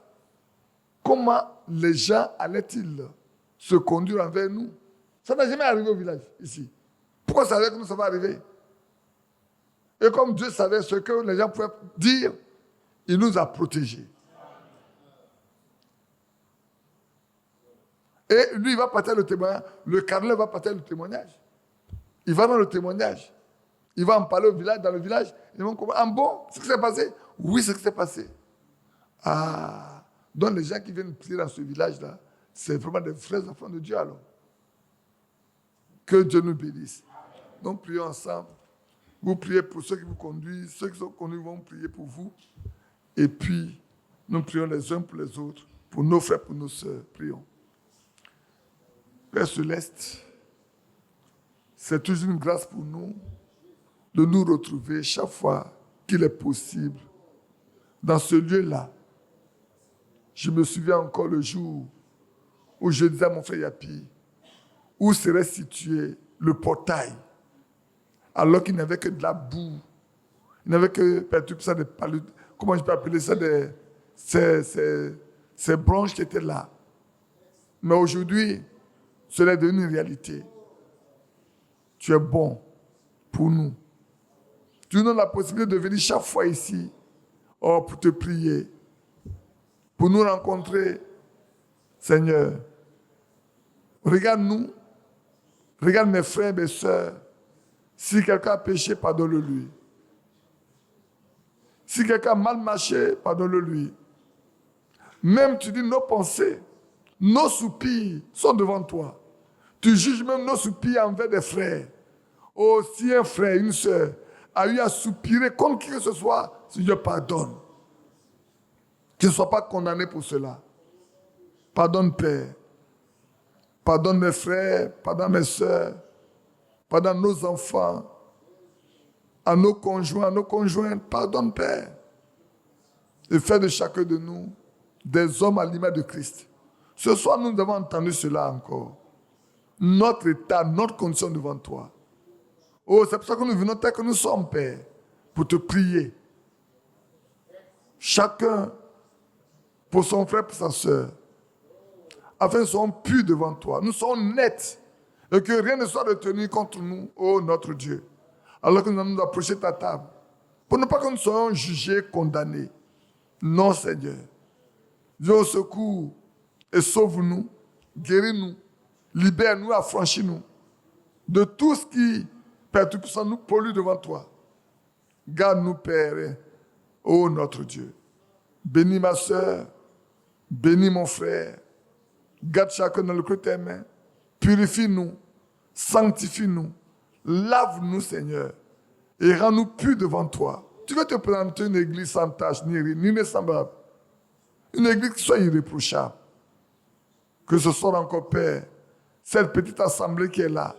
Comment les gens allaient-ils se conduire envers nous? Ça n'a jamais arrivé au village, ici. Pourquoi ça savait que nous, ça va arriver? Et comme Dieu savait ce que les gens pouvaient dire, il nous a protégés. Et lui, il va partir le témoignage. Le carreleur va partir le témoignage. Il va dans le témoignage. Il va en parler au village, dans le village. Ils vont comprendre. Ah bon, c'est ce qui s'est passé? Oui, c'est ce qui s'est passé. Ah, donc les gens qui viennent prier dans ce village-là, c'est vraiment des vrais enfants de Dieu alors. Que Dieu nous bénisse. Donc prions ensemble. Vous priez pour ceux qui vous conduisent, ceux qui sont conduits vont prier pour vous. Et puis, nous prions les uns pour les autres, pour nos frères, pour nos sœurs. Prions. Père Céleste, c'est toujours une grâce pour nous de nous retrouver chaque fois qu'il est possible dans ce lieu-là. Je me souviens encore le jour où je disais à mon frère Yapi, où serait situé le portail, alors qu'il n'avait que de la boue. Il n'avait que, comment je peux appeler ça, ces branches qui étaient là. Mais aujourd'hui, cela est devenu une réalité. Tu es bon pour nous. Tu nous donnes la possibilité de venir chaque fois ici pour te prier, pour nous rencontrer, Seigneur. Regarde-nous, regarde mes frères et mes sœurs. Si quelqu'un a péché, pardonne-le-lui. Si quelqu'un a mal marché, pardonne-le lui. Même tu dis nos pensées, nos soupirs sont devant toi. Tu juges même nos soupirs envers des frères. Oh, si un frère, une sœur a eu à soupirer contre qui que ce soit, Seigneur, pardonne. Qu'il ne soit pas condamné pour cela. Pardonne, Père. Pardonne mes frères, pardonne mes sœurs, pardonne nos enfants, à nos conjoints, à nos conjointes. Pardonne, Père. Et fais de chacun de nous des hommes à l'image de Christ. Ce soir, nous avons entendu cela encore. Notre état, notre condition devant toi. Oh, c'est pour ça que nous venons tel que nous sommes, Père, pour te prier. Chacun pour son frère, pour sa sœur. Afin que nous soyons purs devant toi. Nous sommes nets. Et que rien ne soit retenu contre nous, oh notre Dieu. Alors que nous allons nous approcher de ta table. Pour ne pas que nous soyons jugés, condamnés. Non, Seigneur. Dieu au secours et sauve-nous, guéris-nous, libère-nous, affranchis-nous de tout ce qui, Père Tout-Puissant, nous pollue devant toi. Garde-nous, Père, ô notre Dieu. Bénis ma soeur, bénis mon frère. Garde chacun dans le creux de tes mains. Purifie-nous, sanctifie-nous, lave-nous, Seigneur, et rends-nous purs devant toi. Tu veux te présenter une église sans tache, ni semblable. Une église qui soit irréprochable. Que ce soit encore, Père, cette petite assemblée qui est là.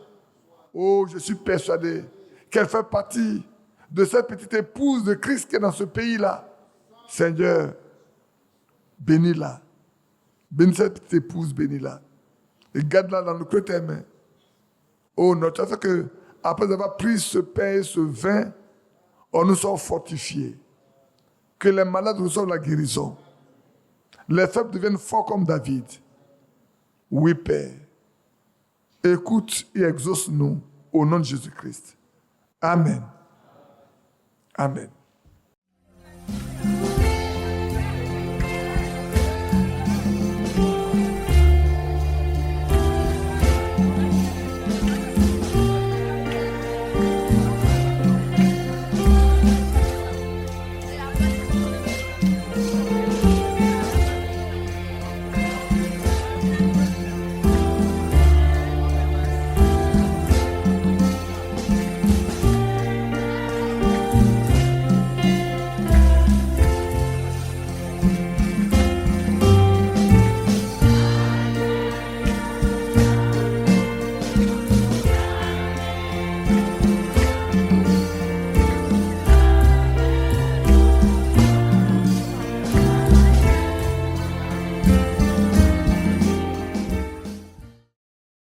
Oh, je suis persuadé qu'elle fait partie de cette petite épouse de Christ qui est dans ce pays-là. Seigneur, bénis-la. Bénis cette petite épouse, bénis-la. Et garde-la dans le creux de tes mains. Oh, notre Dieu, fait que, après avoir pris ce pain et ce vin, nous sommes fortifiés. Que les malades reçoivent la guérison. Les faibles deviennent forts comme David. Oui, Père. Écoute et exauce-nous au nom de Jésus-Christ. Amen. Amen.